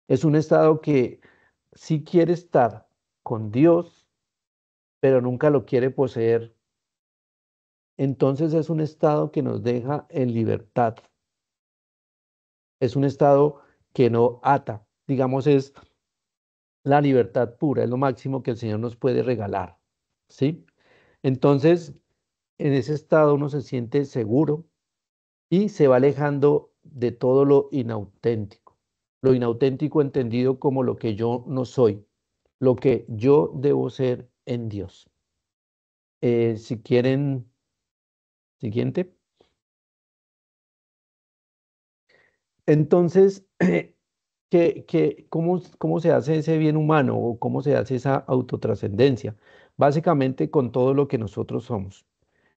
Es un estado que sí quiere estar con Dios, pero nunca lo quiere poseer. Entonces es un estado que nos deja en libertad. Es un estado que no ata, digamos, es la libertad pura, es lo máximo que el Señor nos puede regalar, ¿sí? Entonces, en ese estado uno se siente seguro y se va alejando de todo lo inauténtico entendido como lo que yo no soy, lo que yo debo ser en Dios. Si quieren, siguiente. Entonces, ¿cómo se hace ese bien humano o cómo se hace esa autotrascendencia? Básicamente con todo lo que nosotros somos,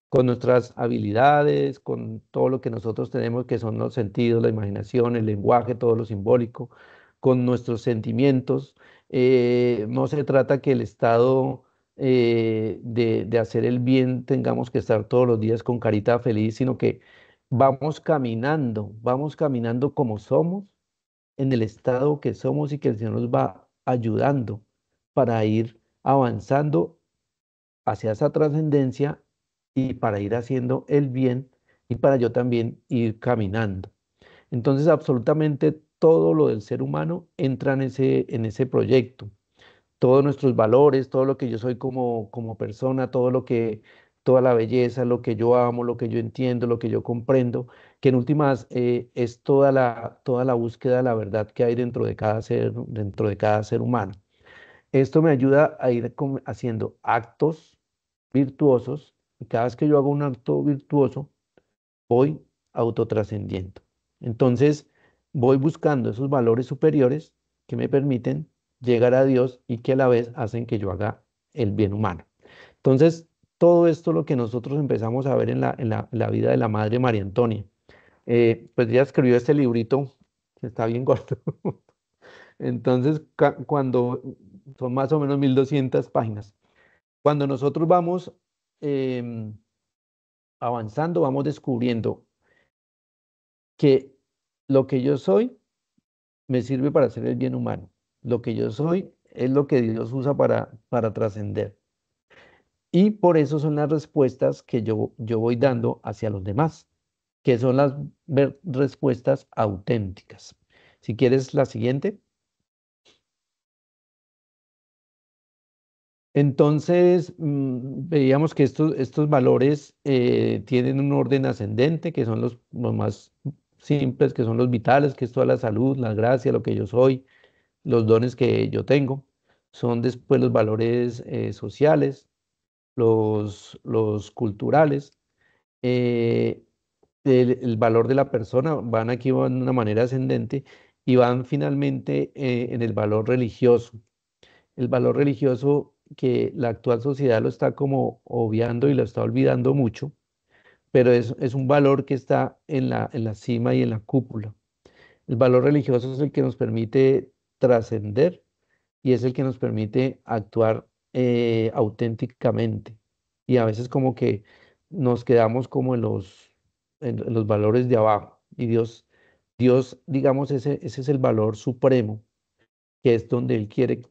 con nuestras habilidades, con todo lo que nosotros tenemos, que son los sentidos, la imaginación, el lenguaje, todo lo simbólico, con nuestros sentimientos. No se trata que el estado de hacer el bien tengamos que estar todos los días con carita feliz, sino que vamos caminando como somos, en el estado que somos y que el Señor nos va ayudando para ir avanzando hacia esa trascendencia y para ir haciendo el bien y para yo también ir caminando. Entonces, absolutamente todo lo del ser humano entra en ese proyecto. Todos nuestros valores, todo lo que yo soy como persona, toda la belleza, lo que yo amo, lo que yo entiendo, lo que yo comprendo, que en últimas es toda la búsqueda de la verdad que hay dentro de cada ser humano. Esto me ayuda a ir haciendo actos virtuosos y cada vez que yo hago un acto virtuoso, voy autotrascendiendo. Entonces, voy buscando esos valores superiores que me permiten llegar a Dios y que a la vez hacen que yo haga el bien humano. Entonces, todo esto lo que nosotros empezamos a ver en la vida de la Madre María Antonia. Pues ella escribió este librito que está bien corto. Entonces, cuando son más o menos 1200 páginas. Cuando nosotros vamos em, avanzando, vamos descubriendo que lo que yo soy me sirve para hacer el bien humano. Lo que yo soy es lo que Dios usa para trascender. Y por eso son las respuestas que yo voy dando hacia los demás, que son las respuestas auténticas. Si quieres la siguiente. Entonces, veíamos que estos valores tienen un orden ascendente, que son los más simples, que son los vitales, que es toda la salud, la gracia, lo que yo soy, los dones que yo tengo. Son después los valores sociales, los culturales, eh, el valor de la persona, van de una manera ascendente y van finalmente en el valor religioso. El valor religioso que la actual sociedad lo está como obviando y lo está olvidando mucho, pero es un valor que está en la cima y en la cúpula. El valor religioso es el que nos permite trascender y es el que nos permite actuar auténticamente. Y a veces como que nos quedamos como en los valores de abajo. Y Dios, digamos, ese es el valor supremo, que es donde Él quiere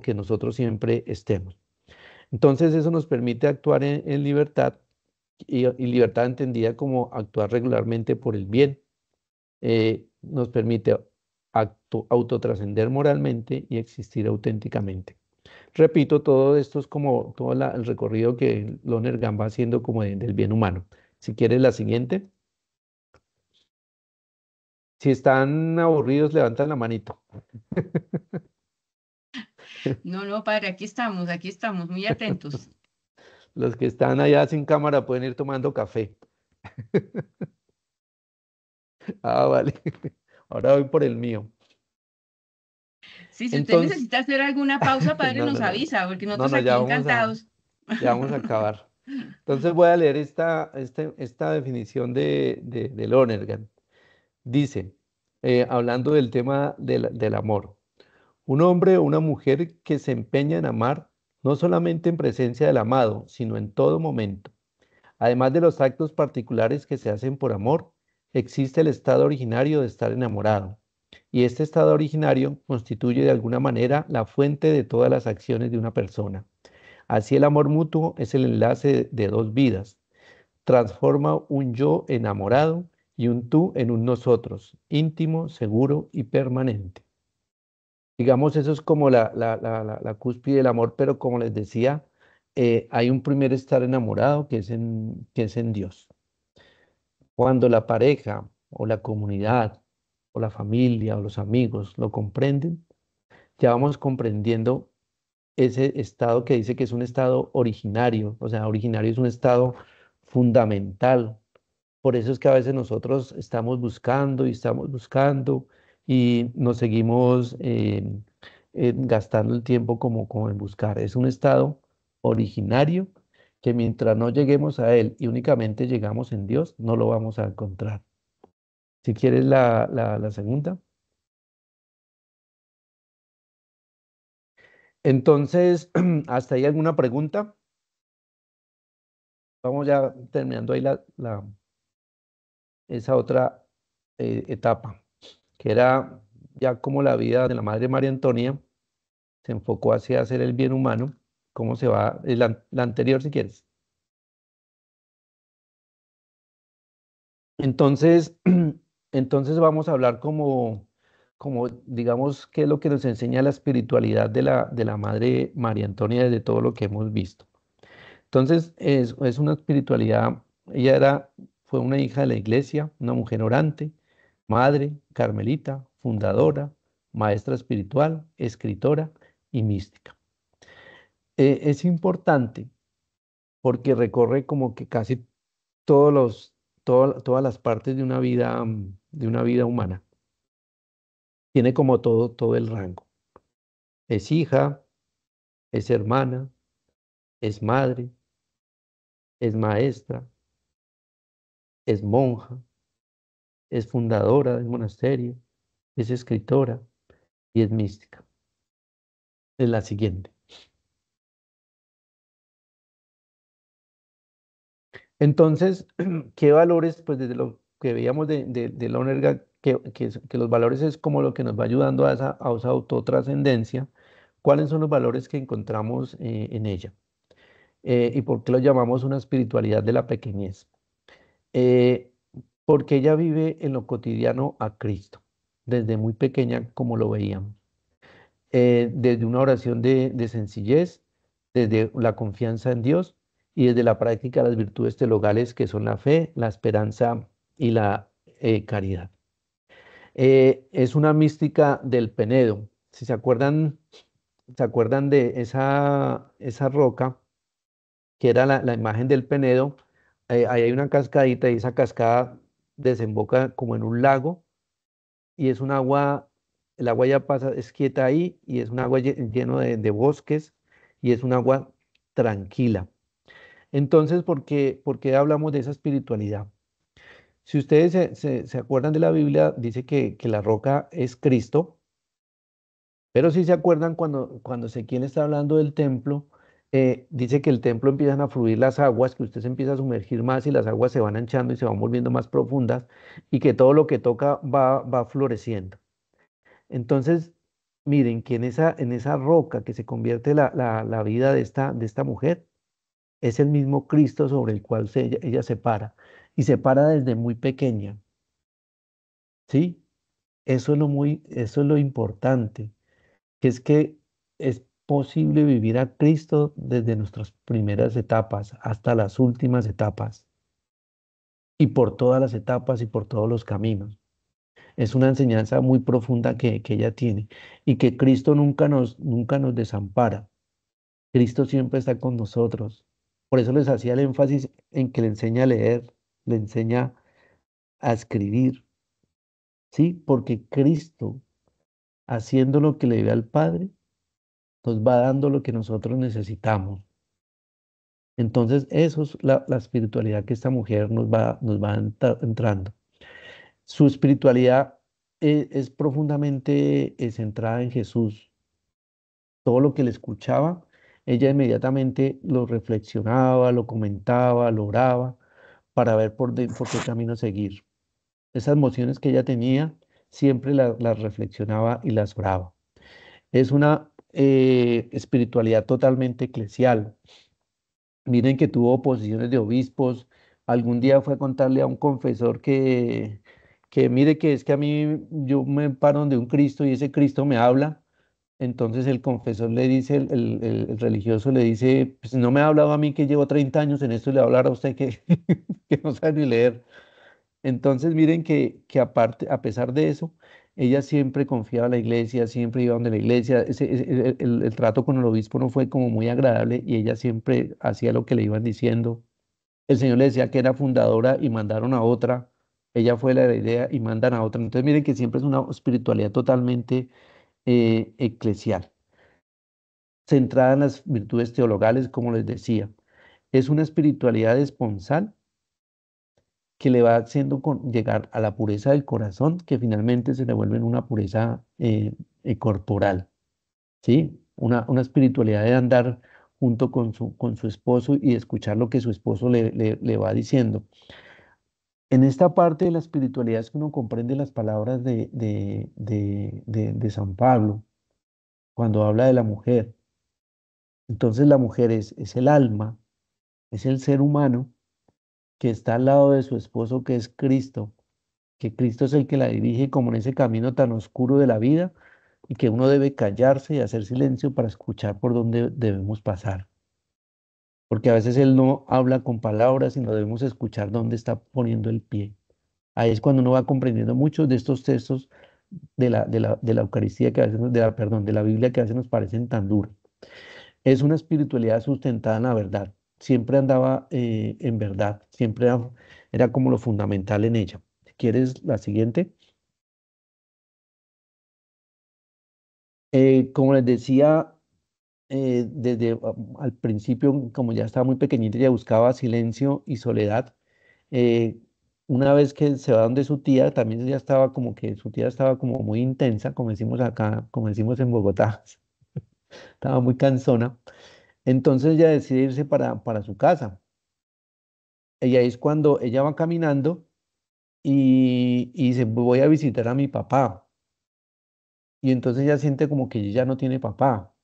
que nosotros siempre estemos. Entonces eso nos permite actuar en libertad y libertad entendida como actuar regularmente por el bien. Nos permite autotrascender moralmente y existir auténticamente. Repito, todo esto es como todo el recorrido que Lonergan va haciendo como del bien humano. Si quieres la siguiente. Si están aburridos, levantan la manito. No, no, padre, aquí estamos, muy atentos. Los que están allá sin cámara pueden ir tomando café. Ah, vale. Ahora voy por el mío. Sí, si usted Entonces, necesita hacer alguna pausa, padre, no, nos no, no, no, avisa, porque no, nosotros no, aquí encantados. ya vamos a acabar. Entonces voy a leer esta definición de Lonergan. Dice, hablando del tema del amor, un hombre o una mujer que se empeña en amar, no solamente en presencia del amado, sino en todo momento. Además de los actos particulares que se hacen por amor, existe el estado originario de estar enamorado. Y este estado originario constituye de alguna manera la fuente de todas las acciones de una persona. Así el amor mutuo es el enlace de dos vidas. Transforma un yo enamorado y un tú en un nosotros, íntimo, seguro y permanente. Digamos, eso es como la cúspide del amor, pero como les decía, hay un primer estar enamorado que es en Dios. Cuando la pareja o la comunidad o la familia o los amigos lo comprenden, ya vamos comprendiendo ese estado que dice que es un estado originario, o sea, originario es un estado fundamental. Por eso es que a veces nosotros estamos buscando y nos seguimos gastando el tiempo como en buscar. Es un estado originario que mientras no lleguemos a él y únicamente llegamos en Dios, no lo vamos a encontrar. Si quieres la segunda. Entonces, ¿hasta ahí alguna pregunta? Vamos ya terminando ahí esa otra etapa, que era ya como la vida de la Madre María Antonia se enfocó hacia hacer el bien humano. ¿Cómo se va? La anterior, si quieres. Entonces, entonces vamos a hablar como, digamos, qué es lo que nos enseña la espiritualidad de la Madre María Antonia desde todo lo que hemos visto. Entonces, es una espiritualidad, fue una hija de la iglesia, una mujer orante, madre, carmelita, fundadora, maestra espiritual, escritora y mística. Es importante porque recorre como que casi todas las partes de una vida humana. Tiene como todo el rango. Es hija, es hermana, es madre, es maestra, es monja, es fundadora del monasterio, es escritora y es mística. Es la siguiente. Entonces, ¿qué valores? Pues desde lo que veíamos de Lonergan, que los valores es como lo que nos va ayudando a esa autotrascendencia. ¿Cuáles son los valores que encontramos en ella? ¿Y por qué lo llamamos una espiritualidad de la pequeñez? Eh, Porque ella vive en lo cotidiano a Cristo, desde muy pequeña como lo veíamos. Desde una oración de sencillez, desde la confianza en Dios y desde la práctica de las virtudes teologales que son la fe, la esperanza y la caridad. Es una mística del Penedo. Si se acuerdan de esa roca que era la imagen del Penedo, ahí hay una cascadita y esa cascada desemboca como en un lago y es un agua, el agua ya pasa, es quieta ahí y es un agua lleno de bosques y es un agua tranquila. Entonces, ¿por qué hablamos de esa espiritualidad? Si ustedes se acuerdan de la Biblia, dice que la roca es Cristo, pero si se acuerdan cuando Ezequiel está hablando del templo, dice que el templo empiezan a fluir las aguas, que usted se empieza a sumergir más y las aguas se van anchando y se van volviendo más profundas y que todo lo que toca va floreciendo. Entonces, miren que en esa roca que se convierte la vida de esta mujer, es el mismo Cristo sobre el cual ella se para, y se para desde muy pequeña, ¿sí? Eso es lo importante, que es que es posible vivir a Cristo desde nuestras primeras etapas hasta las últimas etapas, y por todas las etapas y por todos los caminos. Es una enseñanza muy profunda que ella tiene, y que Cristo nunca nos desampara. Cristo siempre está con nosotros. Por eso les hacía el énfasis en que le enseña a leer, le enseña a escribir, ¿sí? Porque Cristo, haciendo lo que le debe al Padre, nos va dando lo que nosotros necesitamos. Entonces, eso es la espiritualidad que esta mujer nos va entrando. Su espiritualidad es profundamente centrada en Jesús. Todo lo que le escuchaba, ella inmediatamente lo reflexionaba, lo comentaba, lo oraba para ver por qué camino seguir. Esas emociones que ella tenía, siempre las reflexionaba y las oraba. Es una espiritualidad totalmente eclesial. Miren que tuvo posiciones de obispos. Algún día fue a contarle a un confesor que mire que es que a mí yo me paro donde un Cristo y ese Cristo me habla. Entonces el confesor le dice, el religioso le dice, pues no me ha hablado a mí que llevo 30 años en esto y le va a hablar a usted que, que no sabe ni leer. Entonces miren que aparte, a pesar de eso, ella siempre confiaba en la iglesia, siempre iba donde la iglesia, el trato con el obispo no fue como muy agradable, y ella siempre hacía lo que le iban diciendo. El Señor le decía que era fundadora y mandaron a otra, ella fue la idea y mandan a otra. Entonces miren que siempre es una espiritualidad totalmente eclesial, centrada en las virtudes teologales, como les decía. Es una espiritualidad esponsal que le va haciendo llegar a la pureza del corazón, que finalmente se devuelve en una pureza corporal, ¿sí? Una espiritualidad de andar junto con su esposo y escuchar lo que su esposo le va diciendo. En esta parte de la espiritualidad es que uno comprende las palabras de San Pablo cuando habla de la mujer. Entonces la mujer es el alma, es el ser humano que está al lado de su esposo, que es Cristo, que Cristo es el que la dirige como en ese camino tan oscuro de la vida, y que uno debe callarse y hacer silencio para escuchar por dónde debemos pasar. Porque a veces Él no habla con palabras, sino debemos escuchar dónde está poniendo el pie. Ahí es cuando uno va comprendiendo muchos de estos textos de la Eucaristía que a veces, perdón, de la Biblia, que a veces nos parecen tan duros. Es una espiritualidad sustentada en la verdad. Siempre andaba en verdad, siempre era como lo fundamental en ella. Si quieres la siguiente. Como les decía, desde al principio, como ya estaba muy pequeñita, ella buscaba silencio y soledad. Eh, una vez que se va donde su tía, también ya estaba como que su tía estaba como muy intensa, como decimos acá, como decimos en Bogotá, estaba muy cansona. Entonces ella decide irse para su casa. Y ahí es cuando ella va caminando y dice, voy a visitar a mi papá. Y entonces ella siente como que ella ya no tiene papá.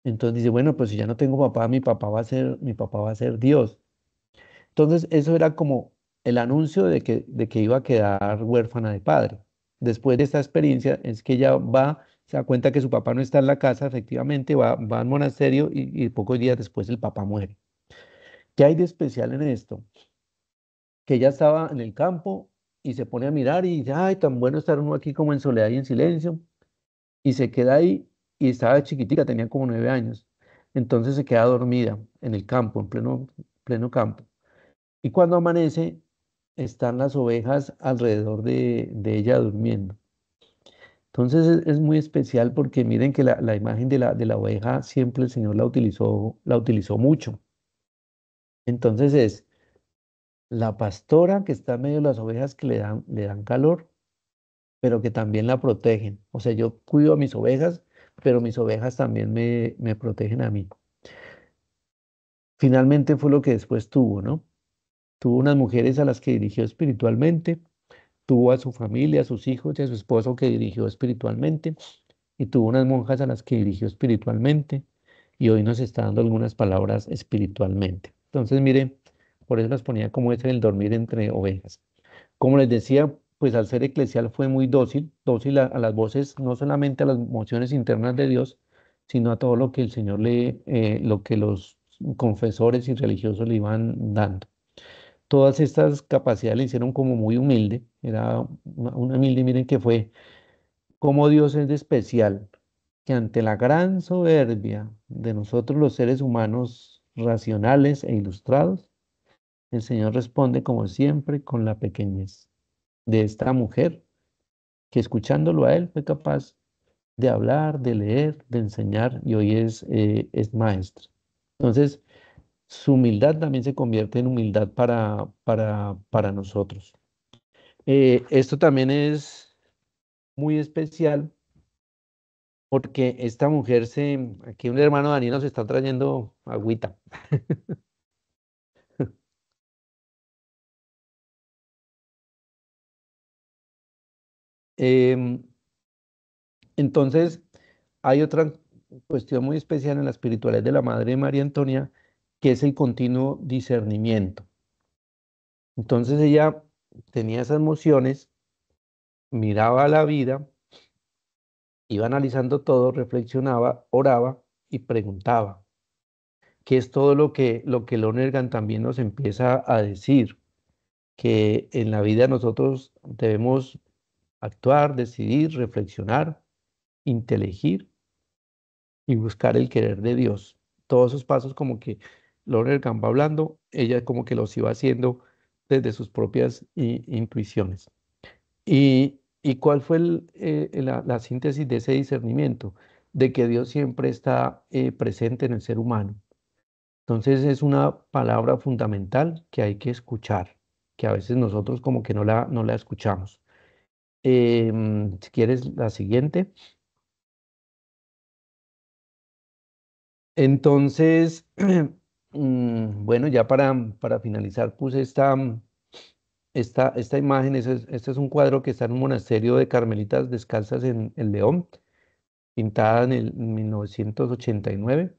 Entonces dice, bueno, pues si ya no tengo papá, mi papá va a ser Dios. Entonces eso era como el anuncio de que iba a quedar huérfana de padre. Después de esta experiencia es que ella va, se da cuenta que su papá no está en la casa, efectivamente, va al monasterio y pocos días después el papá muere. ¿Qué hay de especial en esto? Que ella estaba en el campo y se pone a mirar y dice, ay, tan bueno estar uno aquí como en soledad y en silencio. Y se queda ahí, y estaba chiquitica, tenía como 9 años. Entonces se queda dormida en el campo, en pleno campo. Y cuando amanece, están las ovejas alrededor de ella durmiendo. Entonces es muy especial porque miren que la imagen de la oveja siempre el Señor la utilizó mucho. Entonces es la pastora que está en medio de las ovejas, que le dan calor, pero que también la protegen. O sea, yo cuido a mis ovejas, pero mis ovejas también me protegen a mí. Finalmente fue lo que después tuvo, ¿no? Tuvo unas mujeres a las que dirigió espiritualmente, tuvo a su familia, a sus hijos y a su esposo que dirigió espiritualmente, y tuvo unas monjas a las que dirigió espiritualmente, y hoy nos está dando algunas palabras espiritualmente. Entonces, mire, por eso las ponía como es el dormir entre ovejas. Como les decía, pues al ser eclesial fue muy dócil, dócil a las voces, no solamente a las emociones internas de Dios, sino a todo lo que el Señor lo que los confesores y religiosos le iban dando. Todas estas capacidades le hicieron como muy humilde, era una humilde, miren que fue como Dios es de especial, que ante la gran soberbia de nosotros los seres humanos racionales e ilustrados, el Señor responde como siempre con la pequeñez de esta mujer que escuchándolo a él fue capaz de hablar, de leer, de enseñar y hoy es maestra. Entonces, su humildad también se convierte en humildad para nosotros. Esto también es muy especial porque esta mujer aquí un hermano Daniel nos está trayendo agüita. Em, entonces, hay otra cuestión muy especial en la espiritualidad de la Madre María Antonia, que es el continuo discernimiento. Entonces ella tenía esas emociones, miraba la vida, iba analizando todo, reflexionaba, oraba y preguntaba, que es todo lo que Lonergan también nos empieza a decir, que en la vida nosotros debemos actuar, decidir, reflexionar, inteligir y buscar el querer de Dios. Todos esos pasos como que Lonergan va hablando, ella como que los iba haciendo desde sus propias intuiciones. ¿Y cuál fue la síntesis de ese discernimiento? De que Dios siempre está presente en el ser humano. Entonces es una palabra fundamental que hay que escuchar, que a veces nosotros como que no la escuchamos. Si quieres la siguiente. Entonces, bueno, ya para finalizar puse esta imagen. Este es un cuadro que está en un monasterio de Carmelitas Descalzas en León, pintada en el 1989,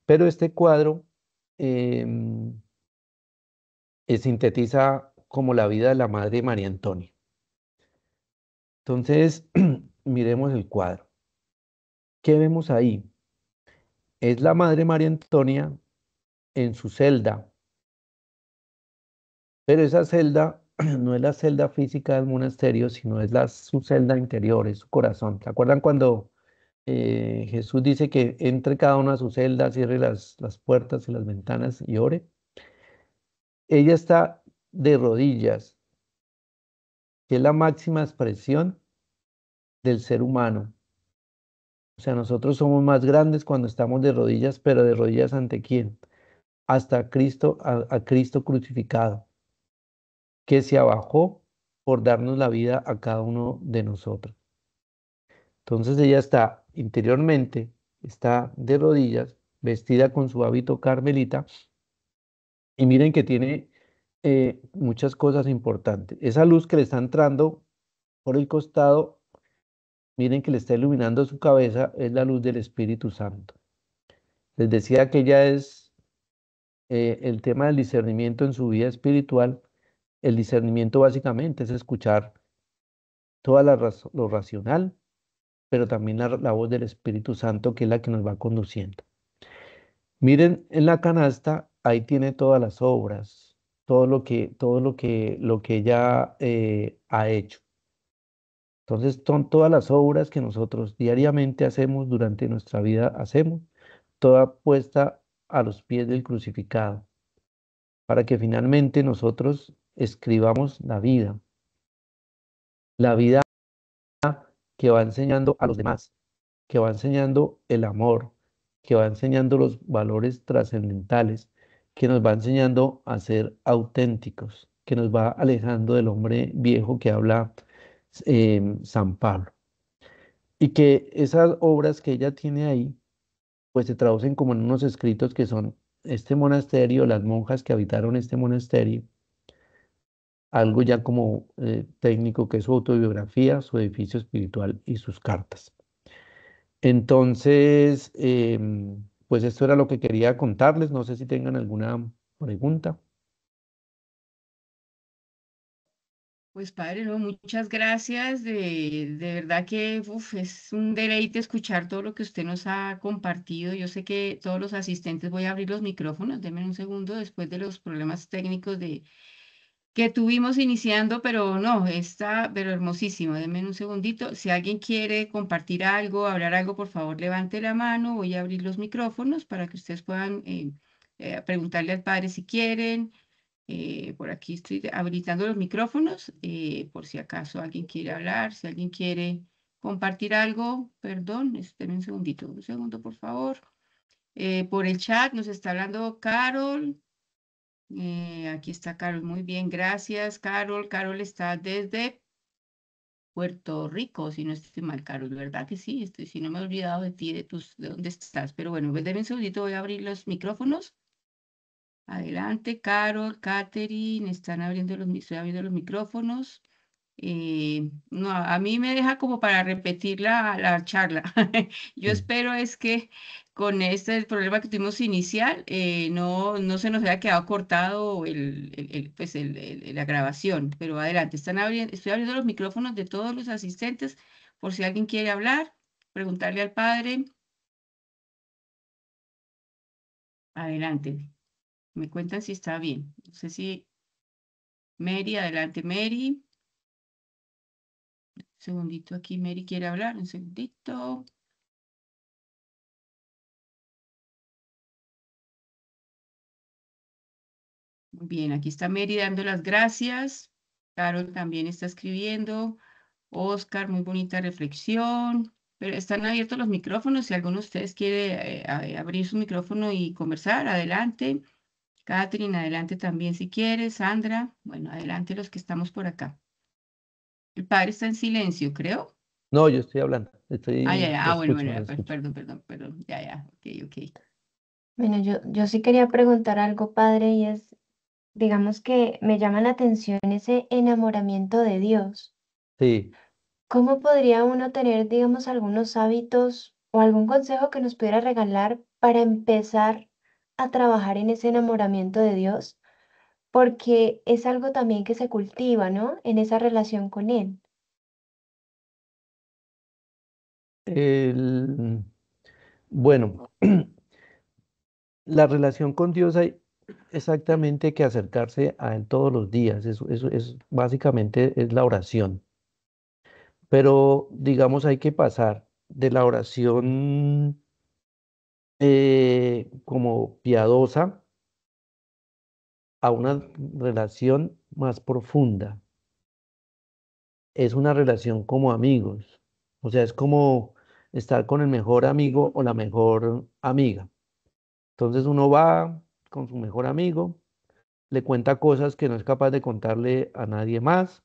pero este cuadro em, sintetiza como la vida de la Madre María Antonia. Entonces, miremos el cuadro. ¿Qué vemos ahí? Es la Madre María Antonia en su celda, pero esa celda no es la celda física del monasterio, sino es su celda interior, es su corazón. ¿Se acuerdan cuando Jesús dice que entre cada una a su celda, cierre las puertas y las ventanas y ore? Ella está de rodillas, que es la máxima expresión del ser humano. O sea, nosotros somos más grandes cuando estamos de rodillas, pero de rodillas ante quién? Hasta Cristo, a Cristo crucificado, que se abajó por darnos la vida a cada uno de nosotros. Entonces ella está interiormente, está de rodillas, vestida con su hábito carmelita, y miren que tiene muchas cosas importantes. Esa luz que le está entrando por el costado, miren que le está iluminando su cabeza, es la luz del Espíritu Santo. Les decía que ella es el tema del discernimiento en su vida espiritual. El discernimiento básicamente es escuchar toda lo racional, pero también la voz del Espíritu Santo, que es la que nos va conduciendo. Miren, en la canasta, ahí tiene todas las obras, todo lo que ella ha hecho. Entonces, son todas las obras que nosotros diariamente hacemos, durante nuestra vida hacemos, toda puesta a los pies del crucificado, para que finalmente nosotros escribamos la vida que va enseñando a los demás, que va enseñando el amor, que va enseñando los valores trascendentales, que nos va enseñando a ser auténticos, que nos va alejando del hombre viejo que habla San Pablo. Y que esas obras que ella tiene ahí, pues se traducen como en unos escritos que son este monasterio, las monjas que habitaron este monasterio, algo ya como técnico que es su autobiografía, su edificio espiritual y sus cartas. Entonces, pues esto era lo que quería contarles. No sé si tengan alguna pregunta. Pues padre, no, muchas gracias. De verdad que uf, es un deleite escuchar todo lo que usted nos ha compartido. Yo sé que todos los asistentes voy a abrir los micrófonos. Denme un segundo después de los problemas técnicos que tuvimos iniciando, pero no, está, pero hermosísimo. Denme un segundito. Si alguien quiere compartir algo, hablar algo, por favor, levante la mano. Voy a abrir los micrófonos para que ustedes puedan preguntarle al padre si quieren. Por aquí estoy habilitando los micrófonos, por si acaso alguien quiere hablar, si alguien quiere compartir algo, perdón, esperen un segundo, por favor. Por el chat nos está hablando Carol. Aquí está Carol, muy bien, gracias, Carol. Carol está desde Puerto Rico, si no estoy mal, Carol, ¿verdad que sí? Si no me he olvidado de ti, de dónde estás, pero bueno, denme un segundito, voy a abrir los micrófonos. Adelante, Carol, Katherine, estoy abriendo los micrófonos. No, a mí me deja como para repetir la charla. Yo Mm. espero es que con este el problema que tuvimos inicial, no se nos haya quedado cortado pues la grabación. Pero adelante, estoy abriendo los micrófonos de todos los asistentes por si alguien quiere hablar, preguntarle al padre. Adelante, me cuentan si está bien. No sé si Mary, adelante, Mary. Segundito aquí, Mary quiere hablar, un segundito. Muy bien, aquí está Mary dando las gracias. Carol también está escribiendo. Oscar, muy bonita reflexión. Pero están abiertos los micrófonos. Si alguno de ustedes quiere abrir su micrófono y conversar, adelante. Catherine, adelante también si quiere. Sandra, bueno, adelante los que estamos por acá. El padre está en silencio, creo. No, yo estoy hablando, Ah, ya, estoy, ya. lo Ah, bueno, escucho, bueno, lo ya, escucho. perdón. Ya, ya. Ok, ok. Bueno, yo sí quería preguntar algo, padre, y es, digamos que me llama la atención ese enamoramiento de Dios. Sí. ¿Cómo podría uno tener, digamos, algunos hábitos o algún consejo que nos pudiera regalar para empezar a trabajar en ese enamoramiento de Dios? Porque es algo también que se cultiva, ¿no? En esa relación con Él. El- bueno, la relación con Dios hay exactamente que acercarse a Él todos los días. Eso es básicamente es la oración. Pero digamos hay que pasar de la oración como piadosa a una relación más profunda. Es una relación como amigos. O sea, es como estar con el mejor amigo o la mejor amiga. Entonces uno va con su mejor amigo, le cuenta cosas que no es capaz de contarle a nadie más,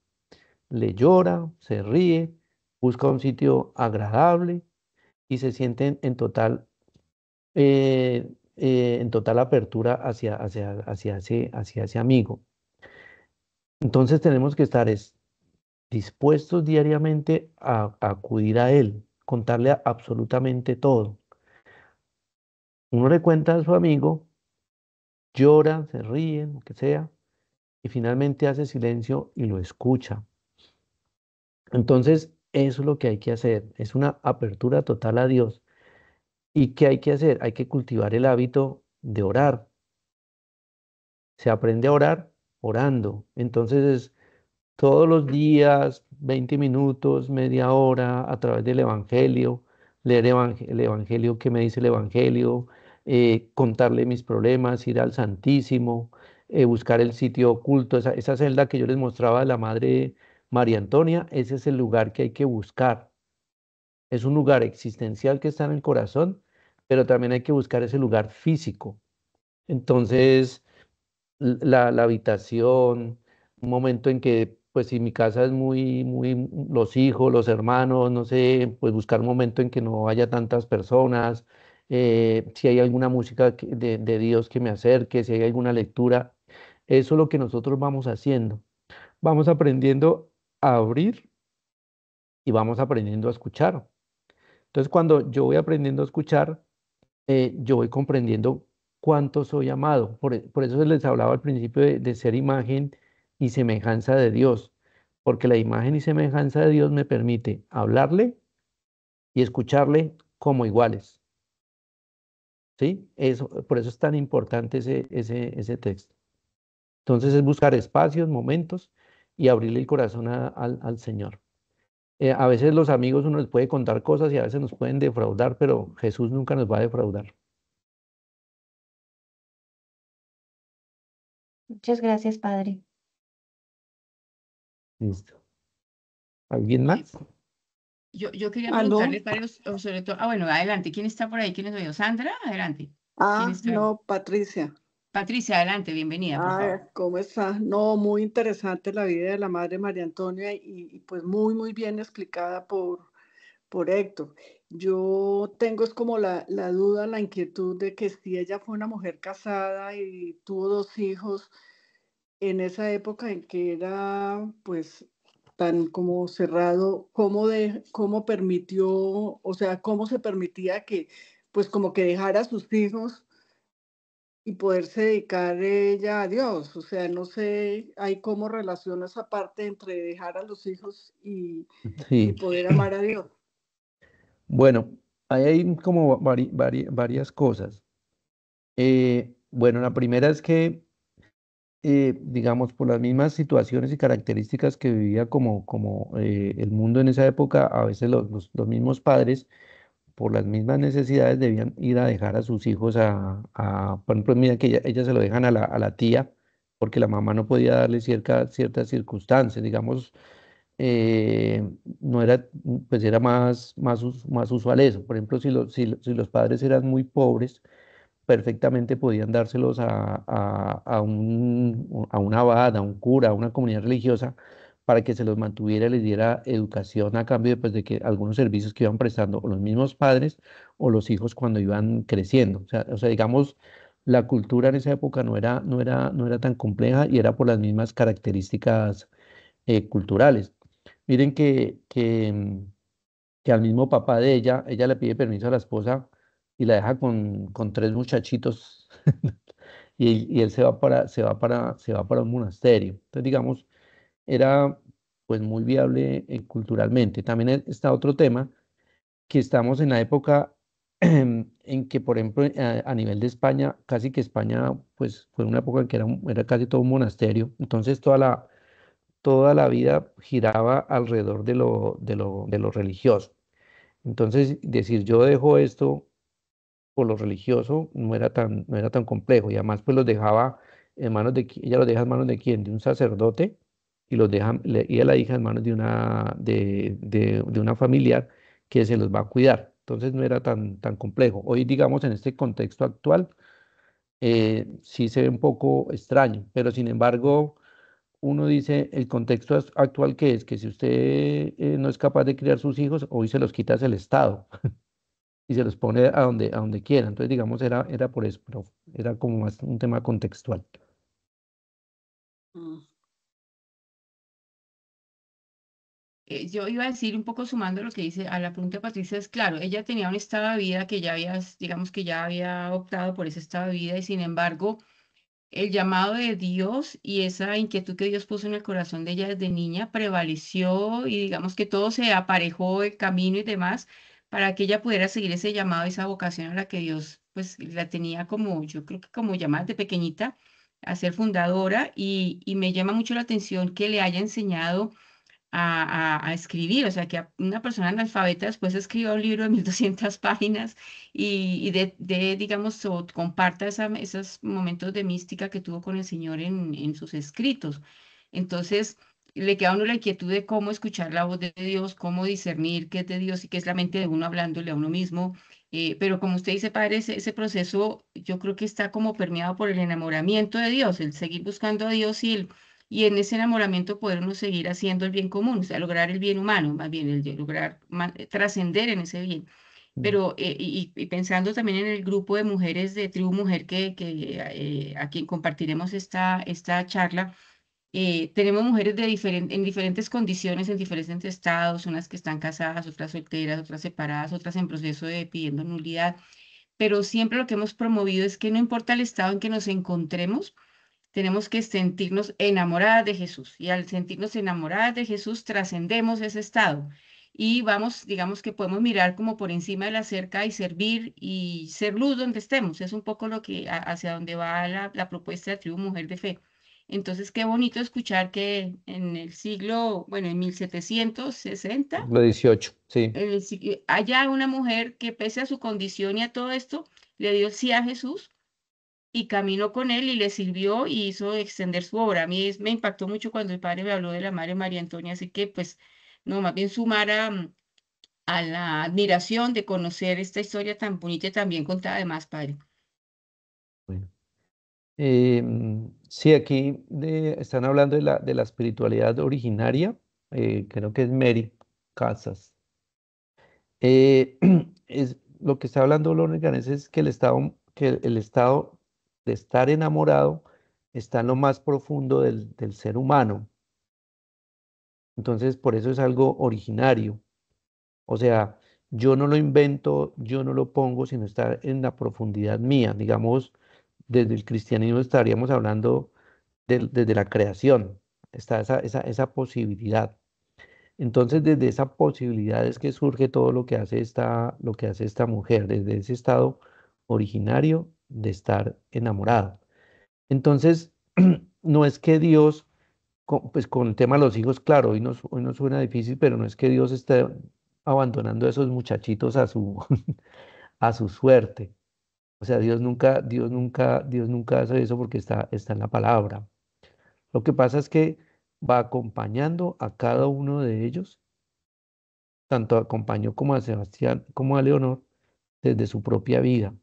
le llora, se ríe, busca un sitio agradable y se siente en total apertura hacia ese amigo. Entonces tenemos que estar dispuestos diariamente a acudir a él, contarle absolutamente todo. Uno le cuenta a su amigo, llora, se ríe, lo que sea, y finalmente hace silencio y lo escucha. Entonces, eso es lo que hay que hacer, es una apertura total a Dios. ¿Y qué hay que hacer? Hay que cultivar el hábito de orar. Se aprende a orar orando. Entonces, todos los días, 20 minutos, media hora, a través del Evangelio, leer el Evangelio, qué me dice el Evangelio, contarle mis problemas, ir al Santísimo, buscar el sitio oculto, esa celda que yo les mostraba de la Madre María Antonia, ese es el lugar que hay que buscar. Es un lugar existencial que está en el corazón, pero también hay que buscar ese lugar físico. Entonces, la habitación, un momento en que, pues si mi casa es los hijos, los hermanos, no sé, pues buscar un momento en que no haya tantas personas, si hay alguna música de Dios que me acerque, si hay alguna lectura, eso es lo que nosotros vamos haciendo. Vamos aprendiendo a abrir y vamos aprendiendo a escuchar. Entonces, cuando yo voy aprendiendo a escuchar, yo voy comprendiendo cuánto soy amado. Por eso les hablaba al principio de ser imagen y semejanza de Dios, porque la imagen y semejanza de Dios me permite hablarle y escucharle como iguales, ¿sí? Eso, por eso es tan importante ese texto. Entonces es buscar espacios, momentos y abrirle el corazón al Señor. A veces los amigos uno les puede contar cosas y a veces nos pueden defraudar, pero Jesús nunca nos va a defraudar. Muchas gracias, Padre. Listo. ¿Alguien Eh, más? yo quería ¿Aló? preguntarle, padre, sobre todo, bueno, adelante, ¿quién está por ahí? ¿Quién es yo? ¿Sandra? Adelante. ¿Quién está ahí? No, Patricia. Patricia, adelante, bienvenida, por favor. ¿Cómo está? No, muy interesante la vida de la Madre María Antonia y pues muy, muy bien explicada por Héctor. Yo tengo es como la duda, la inquietud de que si ella fue una mujer casada y tuvo dos hijos en esa época en que era pues tan como cerrado, cómo permitió, o sea, cómo se permitía que pues como que dejara a sus hijos y poderse dedicar ella a Dios. O sea, no sé, hay cómo relaciona esa parte entre dejar a los hijos y Sí. poder amar a Dios. Bueno, ahí hay como varias cosas. Bueno, la primera es que, digamos, por las mismas situaciones y características que vivía como el mundo en esa época, a veces los mismos padres, por las mismas necesidades, debían ir a dejar a sus hijos por ejemplo, mira que ella se lo dejan a la tía, porque la mamá no podía darle ciertas circunstancias, digamos, eh, no era, pues era más usual eso. Por ejemplo, si los padres eran muy pobres, perfectamente podían dárselos a un abad, a un cura, a una comunidad religiosa, para que se los mantuviera y les diera educación a cambio pues, de que algunos servicios que iban prestando o los mismos padres o los hijos cuando iban creciendo. O sea, digamos, la cultura en esa época no era tan compleja y era por las mismas características culturales. Miren que al mismo papá de ella le pide permiso a la esposa y la deja con tres muchachitos y él se va para un monasterio. Entonces, digamos, era pues muy viable culturalmente. También está otro tema, que estamos en la época en que, por ejemplo, a nivel de España, casi que España pues fue una época en que era casi todo un monasterio. Entonces, toda la vida giraba alrededor de lo religioso. Entonces, decir yo dejo esto por lo religioso no era tan complejo y además pues los dejaba en manos ella los deja en manos de quién, de un sacerdote y y a la hija en manos de una familiar que se los va a cuidar. Entonces no era tan complejo. Hoy, digamos, en este contexto actual, sí se ve un poco extraño, pero sin embargo uno dice, el contexto actual que es que si usted no es capaz de criar sus hijos, hoy se los quitas el Estado y se los pone a donde quiera. Entonces, digamos, era por eso, pero era como más un tema contextual. Mm. Yo iba a decir un poco sumando lo que dice a la pregunta de Patricia, es claro, ella tenía un estado de vida que ya había, digamos que ya había optado por ese estado de vida y sin embargo el llamado de Dios y esa inquietud que Dios puso en el corazón de ella desde niña prevaleció y digamos que todo se aparejó el camino y demás para que ella pudiera seguir ese llamado, esa vocación a la que Dios pues la tenía como, yo creo que como llamada de pequeñita a ser fundadora y me llama mucho la atención que le haya enseñado a escribir, o sea, que una persona analfabeta después escriba un libro de 1200 páginas y digamos, o comparta esos momentos de mística que tuvo con el Señor en sus escritos. Entonces, le queda a uno la inquietud de cómo escuchar la voz de Dios, cómo discernir qué es de Dios y qué es la mente de uno hablándole a uno mismo. Pero como usted dice, padre, ese proceso yo creo que está como permeado por el enamoramiento de Dios, el seguir buscando a Dios y en ese enamoramiento poder uno seguir haciendo el bien común, o sea, lograr el bien humano, más bien, el de lograr trascender en ese bien. Mm. Pero, y pensando también en el grupo de mujeres de Tribu Mujer a quien compartiremos esta charla, tenemos mujeres en diferentes condiciones, en diferentes estados, unas que están casadas, otras solteras, otras separadas, otras en proceso de pidiendo nulidad pero siempre lo que hemos promovido es que no importa el estado en que nos encontremos, tenemos que sentirnos enamoradas de Jesús. Y al sentirnos enamoradas de Jesús, trascendemos ese estado. Y vamos, digamos que podemos mirar como por encima de la cerca y servir y ser luz donde estemos. Es un poco lo que hacia donde va la propuesta de Tribu Mujer de Fe. Entonces, qué bonito escuchar que en el siglo, bueno, en 1760, Siglo XVIII, sí. haya una mujer que pese a su condición y a todo esto, le dio sí a Jesús y caminó con él y le sirvió y hizo extender su obra. A mí me impactó mucho cuando el padre me habló de la madre María Antonia, así que pues no, más bien sumar a la admiración de conocer esta historia tan bonita y tan bien contada además, padre. Bueno. Sí, aquí están hablando de la espiritualidad originaria, creo que es Mary Casas. Eh, lo que está hablando Lorne Ganes es que el estado de estar enamorado está en lo más profundo del ser humano. Entonces, por eso es algo originario. O sea, yo no lo invento, yo no lo pongo, sino está en la profundidad mía. Digamos, desde el cristianismo estaríamos hablando desde la creación. Está esa posibilidad. Entonces, desde esa posibilidad es que surge todo lo que hace esta mujer, desde ese estado originario de estar enamorado. Entonces, no es que Dios, pues con el tema de los hijos, claro, hoy nos suena difícil, pero no es que Dios esté abandonando a esos muchachitos a su suerte. O sea, Dios nunca hace eso porque está en la palabra. Lo que pasa es que va acompañando a cada uno de ellos, tanto acompañó como a Sebastián como a Leonor desde su propia vida.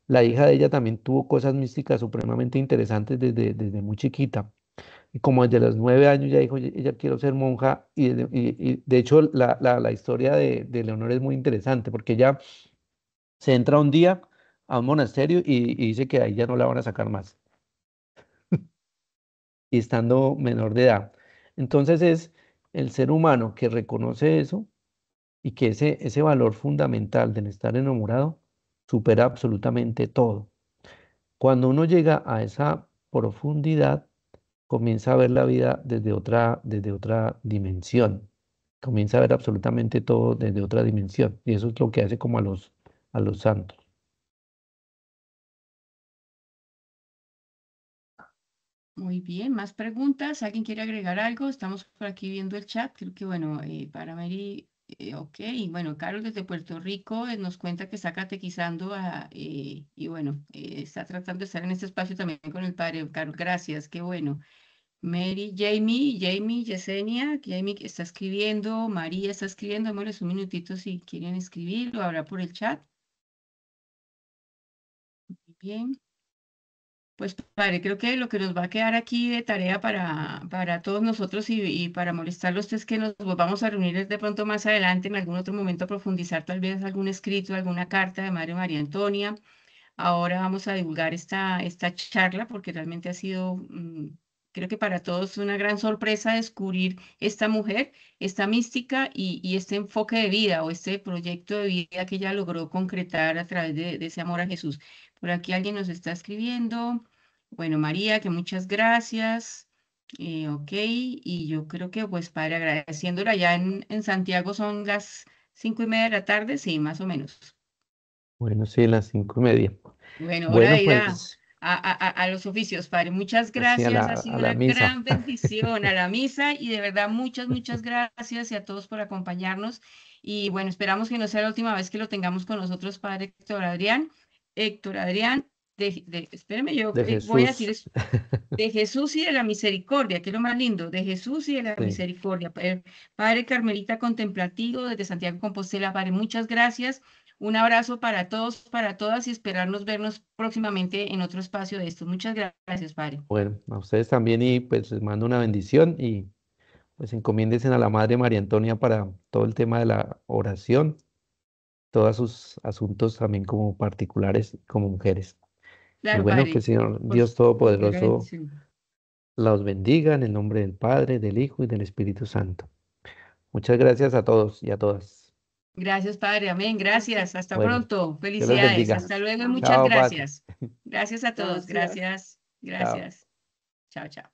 La hija de ella también tuvo cosas místicas supremamente interesantes desde muy chiquita. Y como desde los 9 años ya dijo, ella quiero ser monja. Y de hecho la historia de Leonor es muy interesante porque ella se entra un día a un monasterio y dice que ahí ya no la van a sacar más. Y estando menor de edad. Entonces es el ser humano que reconoce eso y que ese valor fundamental del estar enamorado supera absolutamente todo. Cuando uno llega a esa profundidad, comienza a ver la vida desde otra dimensión. Comienza a ver absolutamente todo desde otra dimensión. Y eso es lo que hace como a los santos. Muy bien, más preguntas. ¿Alguien quiere agregar algo? Estamos por aquí viendo el chat. Creo que, bueno, para Mary, ok. Bueno, Carlos desde Puerto Rico nos cuenta que está catequizando y bueno, está tratando de estar en este espacio también con el padre Carlos. Gracias, qué bueno. Mary, Jamie, Yesenia, Jamie que está escribiendo, María está escribiendo. Démosles un minutito si quieren escribir o hablar por el chat. Muy bien. Pues padre, creo que lo que nos va a quedar aquí de tarea para todos nosotros y para molestarlos es que nos volvamos a reunir de pronto más adelante en algún otro momento a profundizar tal vez algún escrito, alguna carta de Madre María Antonia. Ahora vamos a divulgar esta charla porque realmente ha sido, creo que para todos una gran sorpresa descubrir esta mujer, esta mística y este enfoque de vida o este proyecto de vida que ella logró concretar a través de ese amor a Jesús. Por aquí alguien nos está escribiendo. Bueno, María, que muchas gracias. Ok, y yo creo que pues padre, agradeciéndola ya en Santiago son las 5:30 de la tarde, sí, más o menos. Bueno, sí, las 5:30. Bueno, hora Bueno, de ir pues a los oficios, padre. Muchas así gracias, ha a sido la una misa. gran bendición a la misa y de verdad muchas gracias y a todos por acompañarnos. Y bueno, esperamos que no sea la última vez que lo tengamos con nosotros, padre Héctor Adrián. Héctor Adrián, espéreme, yo De voy a decir Jesús. eso, de Jesús y de la misericordia, que es lo más lindo, de Jesús y de la Sí. misericordia. Padre Carmelita Contemplativo desde Santiago de Compostela, padre, muchas gracias. Un abrazo para todos, para todas y esperarnos vernos próximamente en otro espacio de estos. Muchas gracias, padre. Bueno, a ustedes también y pues les mando una bendición y pues encomiéndense a la Madre María Antonia para todo el tema de la oración, todos sus asuntos también como particulares, como mujeres. Y Claro, bueno, que padre, el Señor por Dios cualquier Todopoderoso bendición. los bendiga en el nombre del Padre, del Hijo y del Espíritu Santo. Muchas gracias a todos y a todas. Gracias, Padre. Amén. Gracias. Hasta Bueno, pronto. Dios los Felicidades. bendiga. Hasta luego y Amén. muchas Chao, Pati. gracias. Gracias a todos. Gracias. Gracias. Chao. Gracias. Chao, chao.